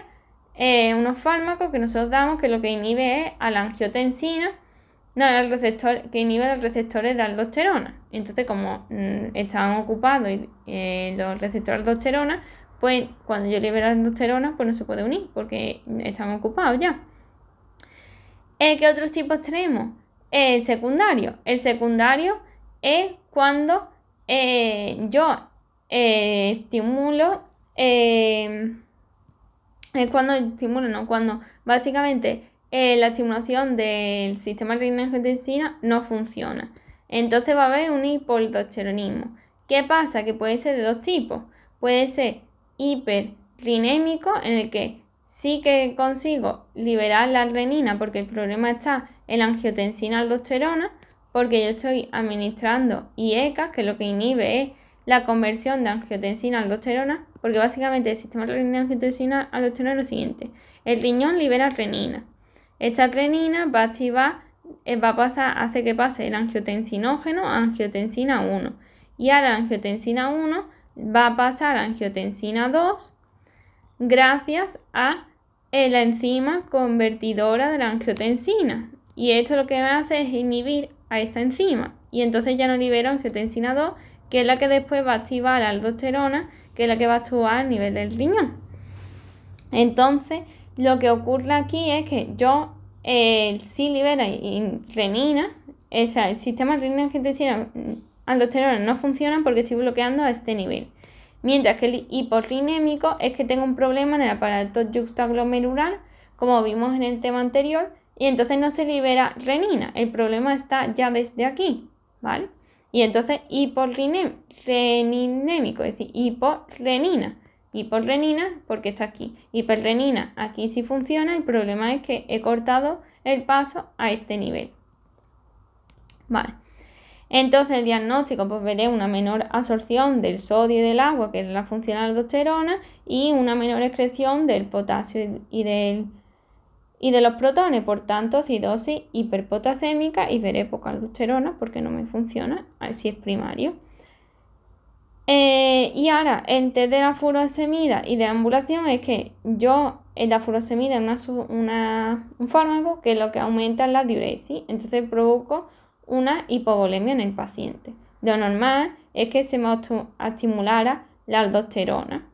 unos fármacos que nosotros damos que lo que inhibe es a la angiotensina, que inhibe los receptores de aldosterona. Entonces, como están ocupados los receptores de aldosterona, pues cuando yo libero la aldosterona, pues no se puede unir porque están ocupados ya. ¿Qué otros tipos tenemos? El secundario. El secundario es cuando yo estimulo, cuando básicamente la estimulación del sistema renina-angiotensina no funciona. Entonces va a haber un hipoaldosteronismo. ¿Qué pasa? Que puede ser de dos tipos. puede ser hiperrinémico, en el que sí que consigo liberar la renina porque el problema está en la angiotensina-aldosterona, porque yo estoy administrando IECA, que lo que inhibe es la conversión de angiotensina-aldosterona, porque básicamente el sistema renina-angiotensina-aldosterona es lo siguiente: el riñón libera renina. Esta renina va a activar, hace que pase el angiotensinógeno a angiotensina 1. Y ahora la angiotensina 1 va a pasar a angiotensina 2 gracias a la enzima convertidora de la angiotensina. Y esto lo que me hace es inhibir a esa enzima. Y entonces ya no libero angiotensina 2, que es la que después va a activar la aldosterona, que es la que va a actuar a nivel del riñón. Entonces, lo que ocurre aquí es que yo sí libera renina, o sea, el sistema renina-angiotensina-aldosterona no funciona porque estoy bloqueando a este nivel. Mientras que el hiporrinémico es que tengo un problema en el aparato yuxtaglomerular, como vimos en el tema anterior, y entonces no se libera renina. El problema está ya desde aquí, ¿vale? Y entonces hiporreninémico, es decir, hiporrenina. Hiporrenina porque está aquí. Hiperrenina aquí sí funciona, el problema es que he cortado el paso a este nivel. Vale. Entonces el diagnóstico, pues veré una menor absorción del sodio y del agua, que es la función de la aldosterona, y una menor excreción del potasio y de los protones, por tanto acidosis hiperpotasémica, y veré poca aldosterona porque no me funciona, si es primario. Y ahora, el test de la furosemida y de ambulación es que la furosemida es un fármaco que lo que aumenta es la diuresis, entonces provoco una hipovolemia en el paciente. Lo normal es que se me estimulara la aldosterona,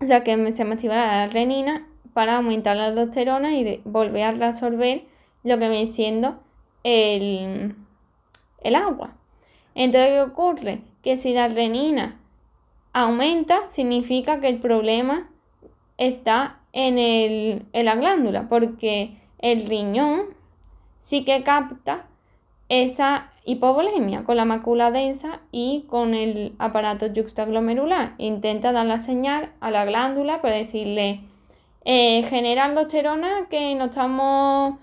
o sea que se me activara la renina para aumentar la aldosterona y volver a reabsorber lo que viene siendo el agua. Entonces, ¿qué ocurre? Que si la renina aumenta, significa que el problema está en la glándula, porque el riñón sí que capta esa hipovolemia con la mácula densa y con el aparato yuxtaglomerular. Intenta dar la señal a la glándula para decirle: genera aldosterona, que nos estamos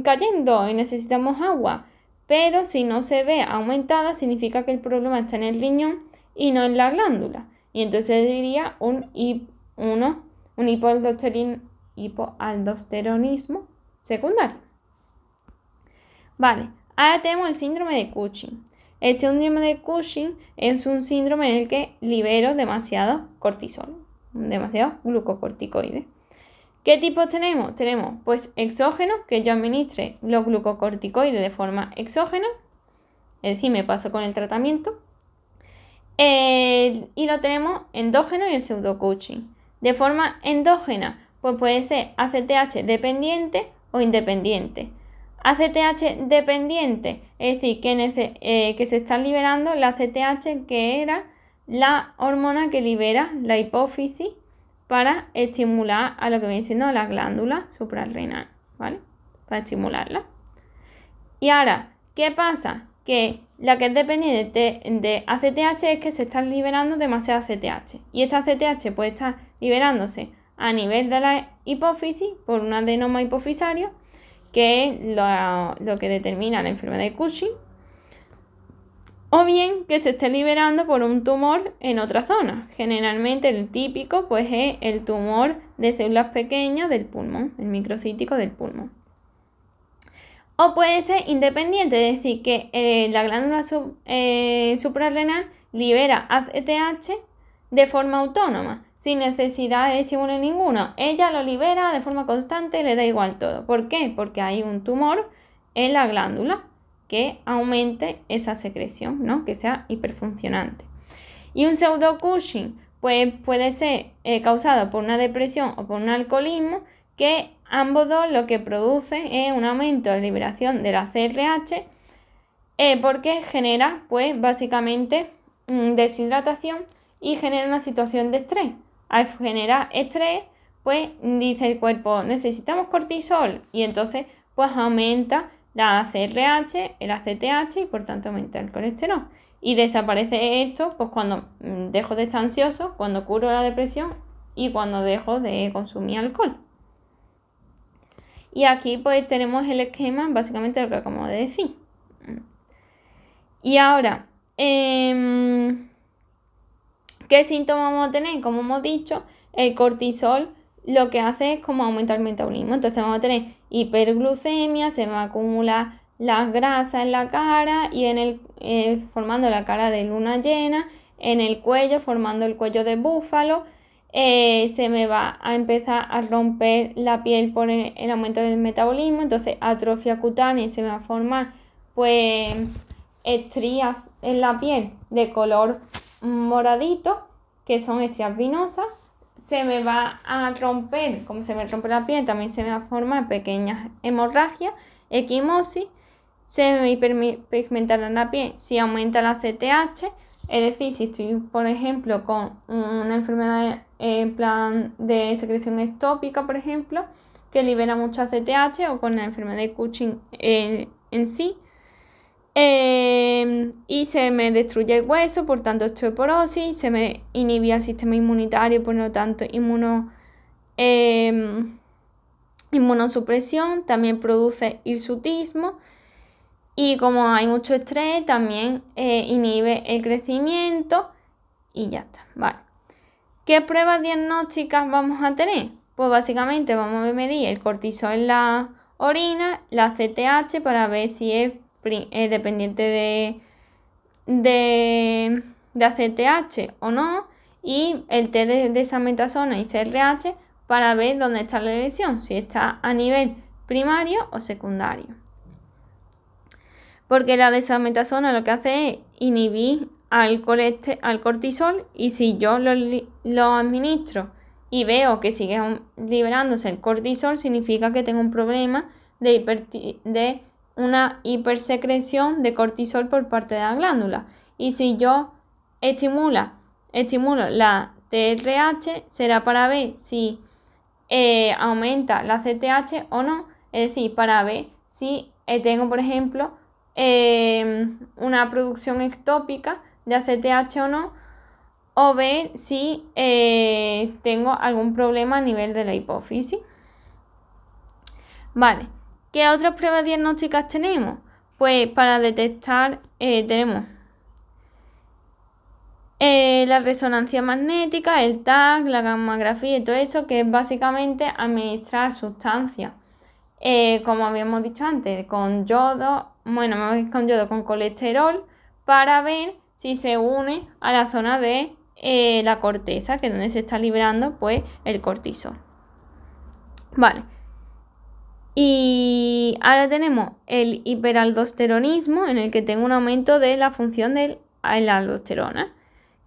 cayendo y necesitamos agua. Pero si no se ve aumentada, significa que el problema está en el riñón y no en la glándula. Y entonces diría un hipoaldosteronismo secundario. Vale, ahora tenemos el síndrome de Cushing. El síndrome de Cushing es un síndrome en el que libero demasiado cortisol, demasiado glucocorticoides. ¿Qué tipos tenemos? Tenemos pues exógenos, que yo administre los glucocorticoides de forma exógena, es decir, me paso con el tratamiento. Y lo tenemos endógeno y el pseudo-Cushing. De forma endógena, pues puede ser ACTH dependiente o independiente. ACTH dependiente, es decir, que se está liberando la ACTH, que era la hormona que libera la hipófisis para estimular a lo que viene siendo la glándula suprarrenal, ¿vale? Para estimularla. Y ahora, ¿qué pasa? Que la que es dependiente de ACTH es que se está liberando demasiado ACTH. Y esta ACTH puede estar liberándose a nivel de la hipófisis por un adenoma hipofisario, que es lo que determina la enfermedad de Cushing, o bien que se esté liberando por un tumor en otra zona. Generalmente el típico pues es el tumor de células pequeñas del pulmón, el microcítico del pulmón. O puede ser independiente, es decir, que la glándula suprarrenal libera ACTH de forma autónoma, sin necesidad de estímulo ninguno. Ella lo libera de forma constante y le da igual todo. ¿Por qué? Porque hay un tumor en la glándula que aumente esa secreción, ¿no? Que sea hiperfuncionante. Y un pseudo-Cushing pues, puede ser causado por una depresión o por un alcoholismo, que ambos dos lo que producen es un aumento de la liberación de la CRH, porque genera pues básicamente deshidratación y genera una situación de estrés. Al generar estrés, pues dice el cuerpo: necesitamos cortisol, y entonces pues aumenta la CRH, el ACTH, y por tanto aumenta el colesterol. Y desaparece esto pues cuando dejo de estar ansioso, cuando curo la depresión y cuando dejo de consumir alcohol. Y aquí pues tenemos el esquema, básicamente lo que acabamos de decir. Y ahora, ¿qué síntomas vamos a tener? Como hemos dicho, el cortisol lo que hace es como aumentar el metabolismo. Entonces vamos a tener hiperglucemia, se va a acumular las grasas en la cara y formando la cara de luna llena, en el cuello formando el cuello de búfalo. Se me va a empezar a romper la piel por el aumento del metabolismo, entonces atrofia cutánea y se me va a formar pues estrías en la piel de color moradito, que son estrías venosas. Se me va a romper, como se me rompe la piel, también se me va a formar pequeñas hemorragias, equimosis. Se me hiperpigmentará la piel si aumenta la CTH, es decir, si estoy, por ejemplo, con una enfermedad en plan de secreción ectópica, por ejemplo, que libera mucha CTH, o con la enfermedad de Cushing en sí. Y se me destruye el hueso, por tanto osteoporosis, se me inhibía el sistema inmunitario, por lo tanto inmunosupresión, también produce hirsutismo. Y como hay mucho estrés, también inhibe el crecimiento y ya está, ¿vale? ¿Qué pruebas diagnósticas vamos a tener? Pues básicamente vamos a medir el cortisol en la orina, la CTH para ver si es dependiente de ACTH o no, y el test de desametasona y CRH para ver dónde está la lesión, si está a nivel primario o secundario. Porque la desametasona lo que hace es inhibir al cortisol, y si yo lo administro y veo que sigue liberándose el cortisol, significa que tengo un problema de una hipersecreción de cortisol por parte de la glándula. Y si yo estimulo la TRH, será para ver si aumenta la CTH o no, es decir, para ver si tengo, por ejemplo, una producción ectópica de ACTH o no, o ver si tengo algún problema a nivel de la hipófisis. Vale, ¿qué otras pruebas diagnósticas tenemos? Pues para detectar tenemos la resonancia magnética, el TAC, la gammagrafía y todo eso, que es básicamente administrar sustancias, como habíamos dicho antes, con yodo, con colesterol, para ver si se une a la zona de la corteza, que es donde se está liberando pues el cortisol. Vale. Y ahora tenemos el hiperaldosteronismo, en el que tengo un aumento de la función de la aldosterona.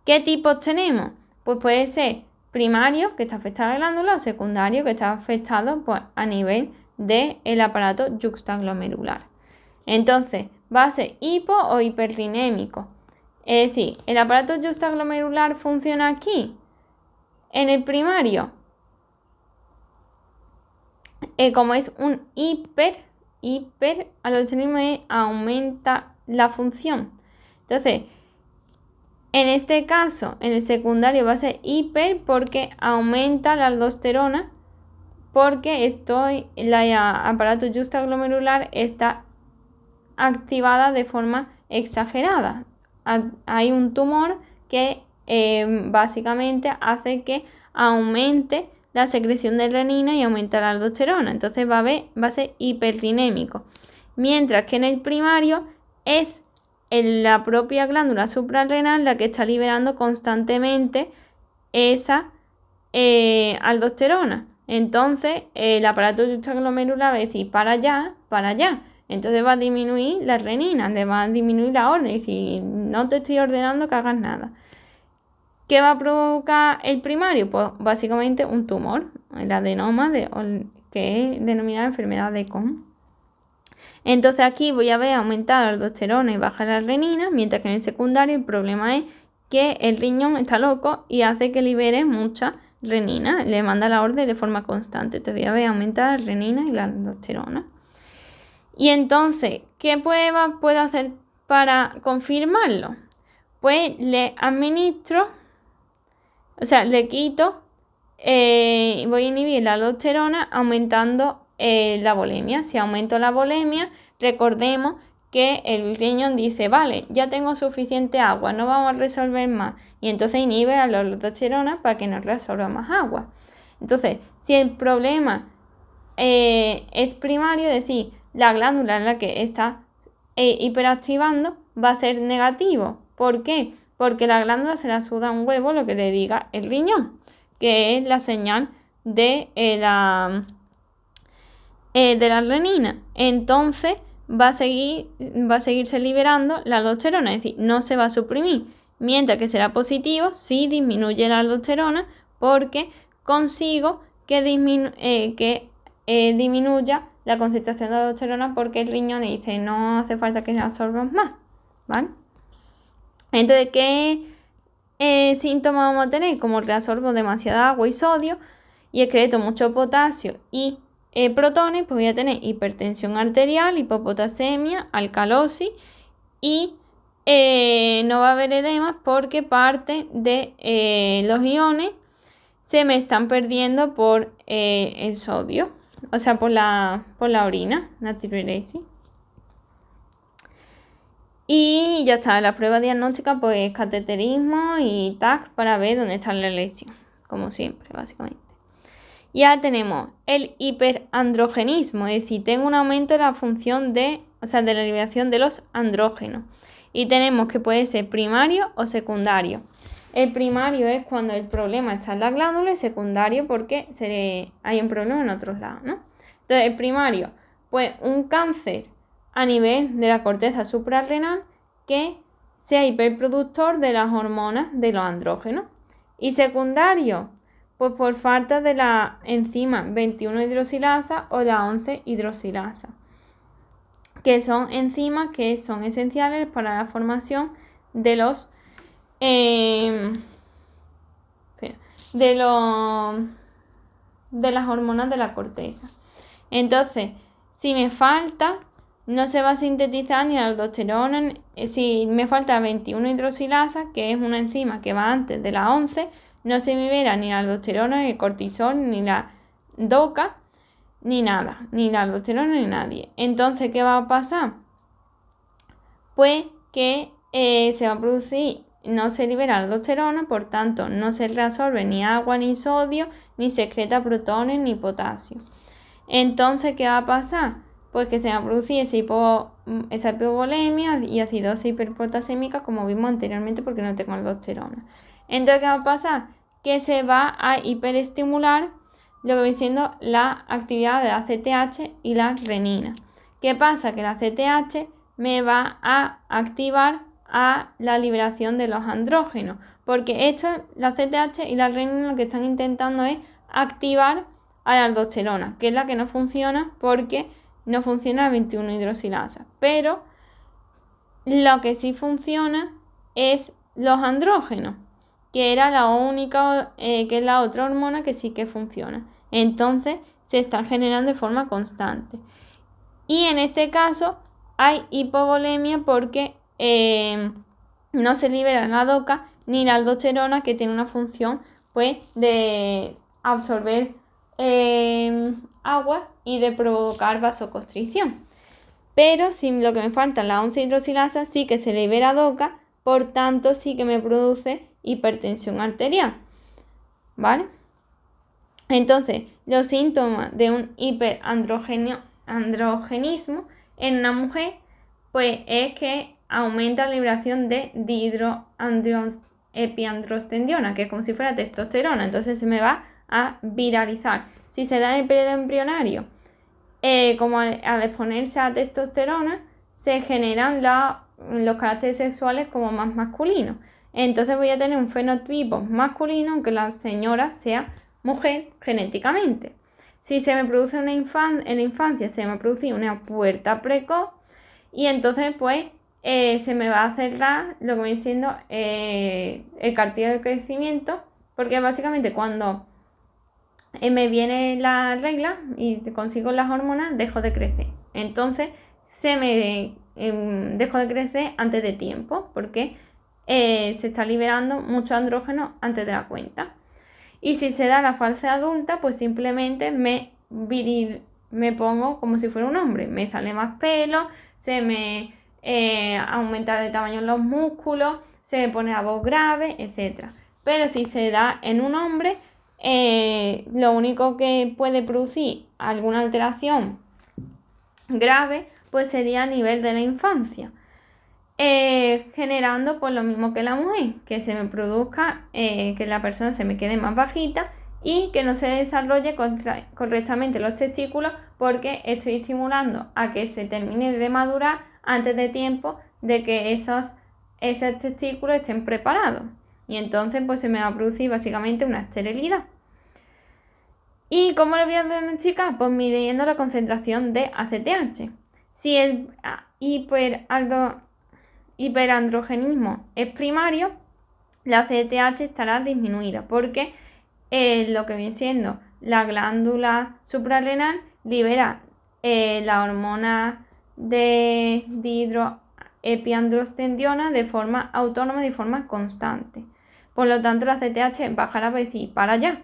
¿Qué tipos tenemos? Pues puede ser primario, que está afectado a la glándula, o secundario, que está afectado pues, a nivel del aparato yuxtaglomerular. Entonces, va a ser hipo o hiperrinémico. Es decir, el aparato yuxtaglomerular funciona aquí, en el primario. Como es un hiperaldosteronismo, aumenta la función. Entonces, en este caso, en el secundario va a ser hiper porque aumenta la aldosterona, porque el aparato yuxtaglomerular está activada de forma exagerada. Hay un tumor que básicamente hace que aumente la secreción de renina y aumenta la aldosterona. Entonces va a ser hiperrinémico. Mientras que en el primario es la propia glándula suprarrenal la que está liberando constantemente esa aldosterona. Entonces el aparato yuxtaglomerular va a decir para allá. Entonces va a disminuir la renina, le va a disminuir la orden, y decir, no te estoy ordenando que hagas nada. ¿Qué va a provocar el primario? Pues básicamente un tumor, el adenoma, que es denominada enfermedad de Cohn. Entonces aquí voy a ver aumentar la aldosterona y bajar la renina, mientras que en el secundario el problema es que el riñón está loco y hace que libere mucha renina, le manda la orden de forma constante. Entonces voy a ver aumentar la renina y la aldosterona. Y entonces, ¿qué pruebas puedo hacer para confirmarlo? pues le administro, o sea, le quito, voy a inhibir la aldosterona aumentando la volemia. Si aumento la volemia, recordemos que el riñón dice, vale, ya tengo suficiente agua, no vamos a resolver más. Y entonces inhibe a la aldosterona para que no reabsorba más agua. Entonces, si el problema es primario, es decir, la glándula en la que está hiperactivando va a ser negativo. ¿Por qué? Porque la glándula se la suda un huevo lo que le diga el riñón, que es la señal de la renina. Entonces va a seguirse liberando la aldosterona, es decir, no se va a suprimir. Mientras que será positivo si disminuye la aldosterona, porque consigo que disminuya la concentración de aldosterona, porque el riñón le dice no hace falta que absorbas más, ¿vale? Entonces, ¿qué síntomas vamos a tener? Como reabsorbo demasiada agua y sodio y excreto mucho potasio y protones, pues voy a tener hipertensión arterial, hipopotasemia, alcalosis y no va a haber edemas porque parte de los iones se me están perdiendo por el sodio, o sea, por la orina, natriuresis. Y ya está, la prueba diagnóstica, pues cateterismo y TAC para ver dónde está la lesión, como siempre, básicamente. Ya tenemos el hiperandrogenismo, es decir, tengo un aumento de la función de la liberación de los andrógenos. Y tenemos que puede ser primario o secundario. El primario es cuando el problema está en la glándula y secundario porque hay un problema en otros lados, ¿no? Entonces, el primario, pues un cáncer a nivel de la corteza suprarrenal que sea hiperproductor de las hormonas de los andrógenos. Y secundario, pues por falta de la enzima 21-hidroxilasa o la 11-hidroxilasa, que son enzimas que son esenciales para la formación de las hormonas de la corteza. Entonces, si me falta, no se va a sintetizar ni la aldosterona. Si me falta 21-hidroxilasa, que es una enzima que va antes de la 11, no se libera ni la aldosterona, ni el cortisol, ni la DOCA, ni nada, ni la aldosterona, ni nadie. Entonces, ¿qué va a pasar? Pues que se va a producir, no se libera aldosterona, por tanto, no se reabsorbe ni agua, ni sodio, ni se excreta protones, ni potasio. Entonces, ¿qué va a pasar? Pues que se va a producir esa hipovolemia y acidosis hiperpotasémica, como vimos anteriormente, porque no tengo aldosterona. Entonces, ¿qué va a pasar? Que se va a hiperestimular lo que viene siendo la actividad de la ACTH y la renina. ¿Qué pasa? Que la ACTH me va a activar a la liberación de los andrógenos, porque la ACTH y la renina lo que están intentando es activar a la aldosterona, que es la que no funciona porque no funciona la 21-hidroxilasa. Pero lo que sí funciona es los andrógenos, que era la única, que es la otra hormona que sí que funciona. Entonces se están generando de forma constante. Y en este caso hay hipovolemia porque no se libera la DOCA ni la aldosterona, que tiene una función pues de absorber agua y de provocar vasoconstricción. Pero si lo que me falta es la 11-hidroxilasa, sí que se libera DOCA, por tanto sí que me produce hipertensión arterial, ¿vale? Entonces, los síntomas de un hiperandrogenismo en una mujer, pues es que aumenta la liberación de dihidroepiandrostendiona, que es como si fuera testosterona, entonces se me va a viralizar. Si se da en el periodo embrionario, como al exponerse a testosterona, se generan los caracteres sexuales como más masculinos. Entonces voy a tener un fenotipo masculino, aunque la señora sea mujer genéticamente. Si se me produce en la infancia, se me va a producir una pubertad precoz y entonces pues se me va a cerrar lo que viene siendo el cartílago de crecimiento, porque básicamente cuando me viene la regla y consigo las hormonas, dejo de crecer. Entonces dejo de crecer antes de tiempo, porque se está liberando mucho andrógeno antes de la cuenta. Y si se da la fase adulta, pues simplemente me pongo como si fuera un hombre. Me sale más pelo, se me aumenta de tamaño los músculos, se me pone la voz grave, etc. Pero si se da en un hombre, lo único que puede producir alguna alteración grave, pues sería a nivel de la infancia. Generando pues lo mismo que la mujer, que se me produzca, que la persona se me quede más bajita y que no se desarrolle correctamente los testículos, porque estoy estimulando a que se termine de madurar antes de tiempo de que esos testículos estén preparados, y entonces pues se me va a producir básicamente una esterilidad. ¿Y cómo lo voy a diagnosticar? Pues midiendo la concentración de ACTH. Si el hiperandrogenismo es primario, la ACTH estará disminuida, porque lo que viene siendo la glándula suprarrenal libera la hormona de dihidroepiandrostendiona de forma autónoma, de forma constante. Por lo tanto, la ACTH bajará para allá.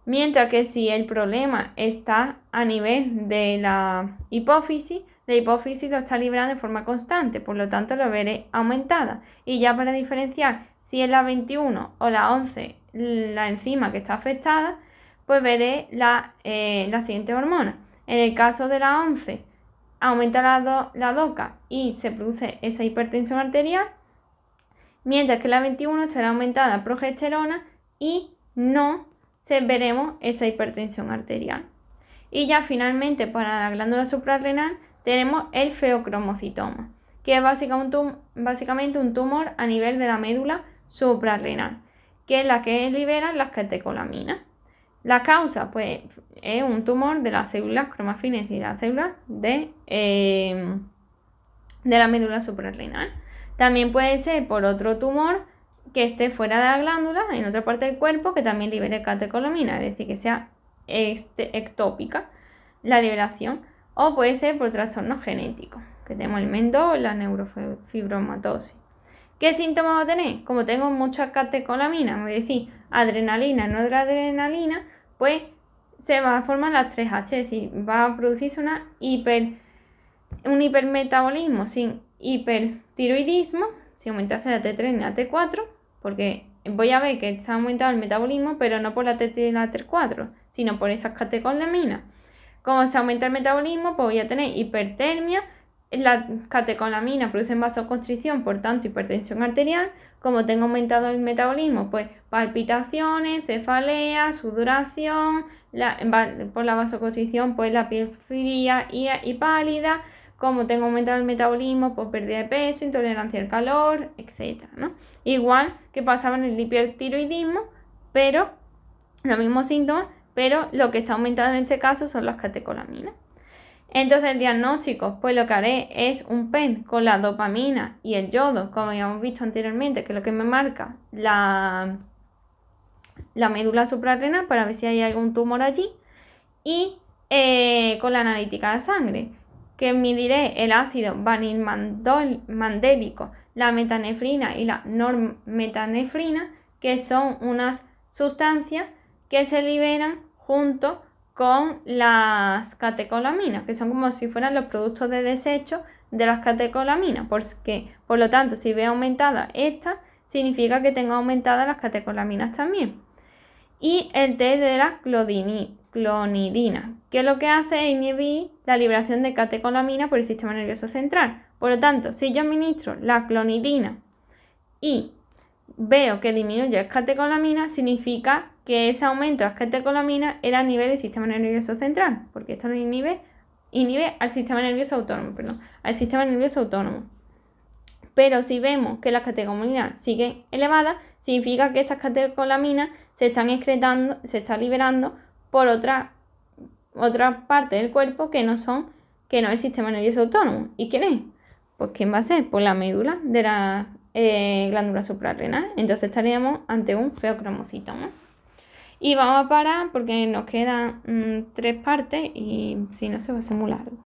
Mientras que si el problema está a nivel de la hipófisis lo está liberando de forma constante, por lo tanto lo veré aumentada. Y ya para diferenciar si es la 21 o la 11 la enzima que está afectada, pues veré la siguiente hormona. En el caso de la 11, aumenta la DOCA y se produce esa hipertensión arterial, mientras que la 21 estará aumentada la progesterona y no veremos esa hipertensión arterial. Y ya finalmente para la glándula suprarrenal tenemos el feocromocitoma, que es básicamente un tumor a nivel de la médula suprarrenal, que es la que libera las catecolaminas. La causa, pues, es un tumor de las células cromafines y las células de la médula suprarrenal. También puede ser por otro tumor que esté fuera de la glándula, en otra parte del cuerpo, que también libere catecolamina, es decir, que sea ectópica la liberación, o puede ser por trastornos genéticos, que tenemos el MEN2, la neurofibromatosis. ¿Qué síntomas va a tener? Como tengo mucha catecolamina, es decir, adrenalina, noradrenalina, pues se van a formar las 3H, es decir, va a producirse un hipermetabolismo sin hipertiroidismo, si aumentase la T3 y la T4, porque voy a ver que está aumentado el metabolismo, pero no por la T3 y la T4, sino por esas catecolaminas. Como se aumenta el metabolismo, pues voy a tener hipertermia. Las catecolaminas producen vasoconstricción, por tanto hipertensión arterial. Como tengo aumentado el metabolismo, pues palpitaciones, cefalea, sudoración, por la vasoconstricción, pues la piel fría y pálida. Como tengo aumentado el metabolismo, pues pérdida de peso, intolerancia al calor, etc., ¿no? Igual que pasaba en el hipertiroidismo, pero los mismos síntomas, pero lo que está aumentado en este caso son las catecolaminas. Entonces el diagnóstico, pues lo que haré es un PET con la dopamina y el yodo, como ya hemos visto anteriormente, que es lo que me marca la médula suprarrenal, para ver si hay algún tumor allí, y con la analítica de sangre, que mediré el ácido vanilmandélico, la metanefrina y la normetanefrina, que son unas sustancias que se liberan junto con las catecolaminas, que son como si fueran los productos de desecho de las catecolaminas, porque por lo tanto si veo aumentada esta, significa que tengo aumentadas las catecolaminas también. Y el test de la clonidina, que lo que hace es inhibir la liberación de catecolamina por el sistema nervioso central. Por lo tanto, si yo administro la clonidina y veo que disminuye la catecolamina, significa que ese aumento de las catecolaminas era a nivel del sistema nervioso central, porque esto no inhibe al sistema nervioso autónomo, al sistema nervioso autónomo. Pero si vemos que las catecolaminas siguen elevadas, significa que esas catecolaminas se están excretando, se están liberando por otra parte del cuerpo que no es el sistema nervioso autónomo. ¿Y quién es? Pues ¿quién va a ser? Pues la médula de la glándula suprarrenal. Entonces estaríamos ante un feocromocitoma. Y vamos a parar porque nos quedan 3 partes y si no se va a hacer muy largo.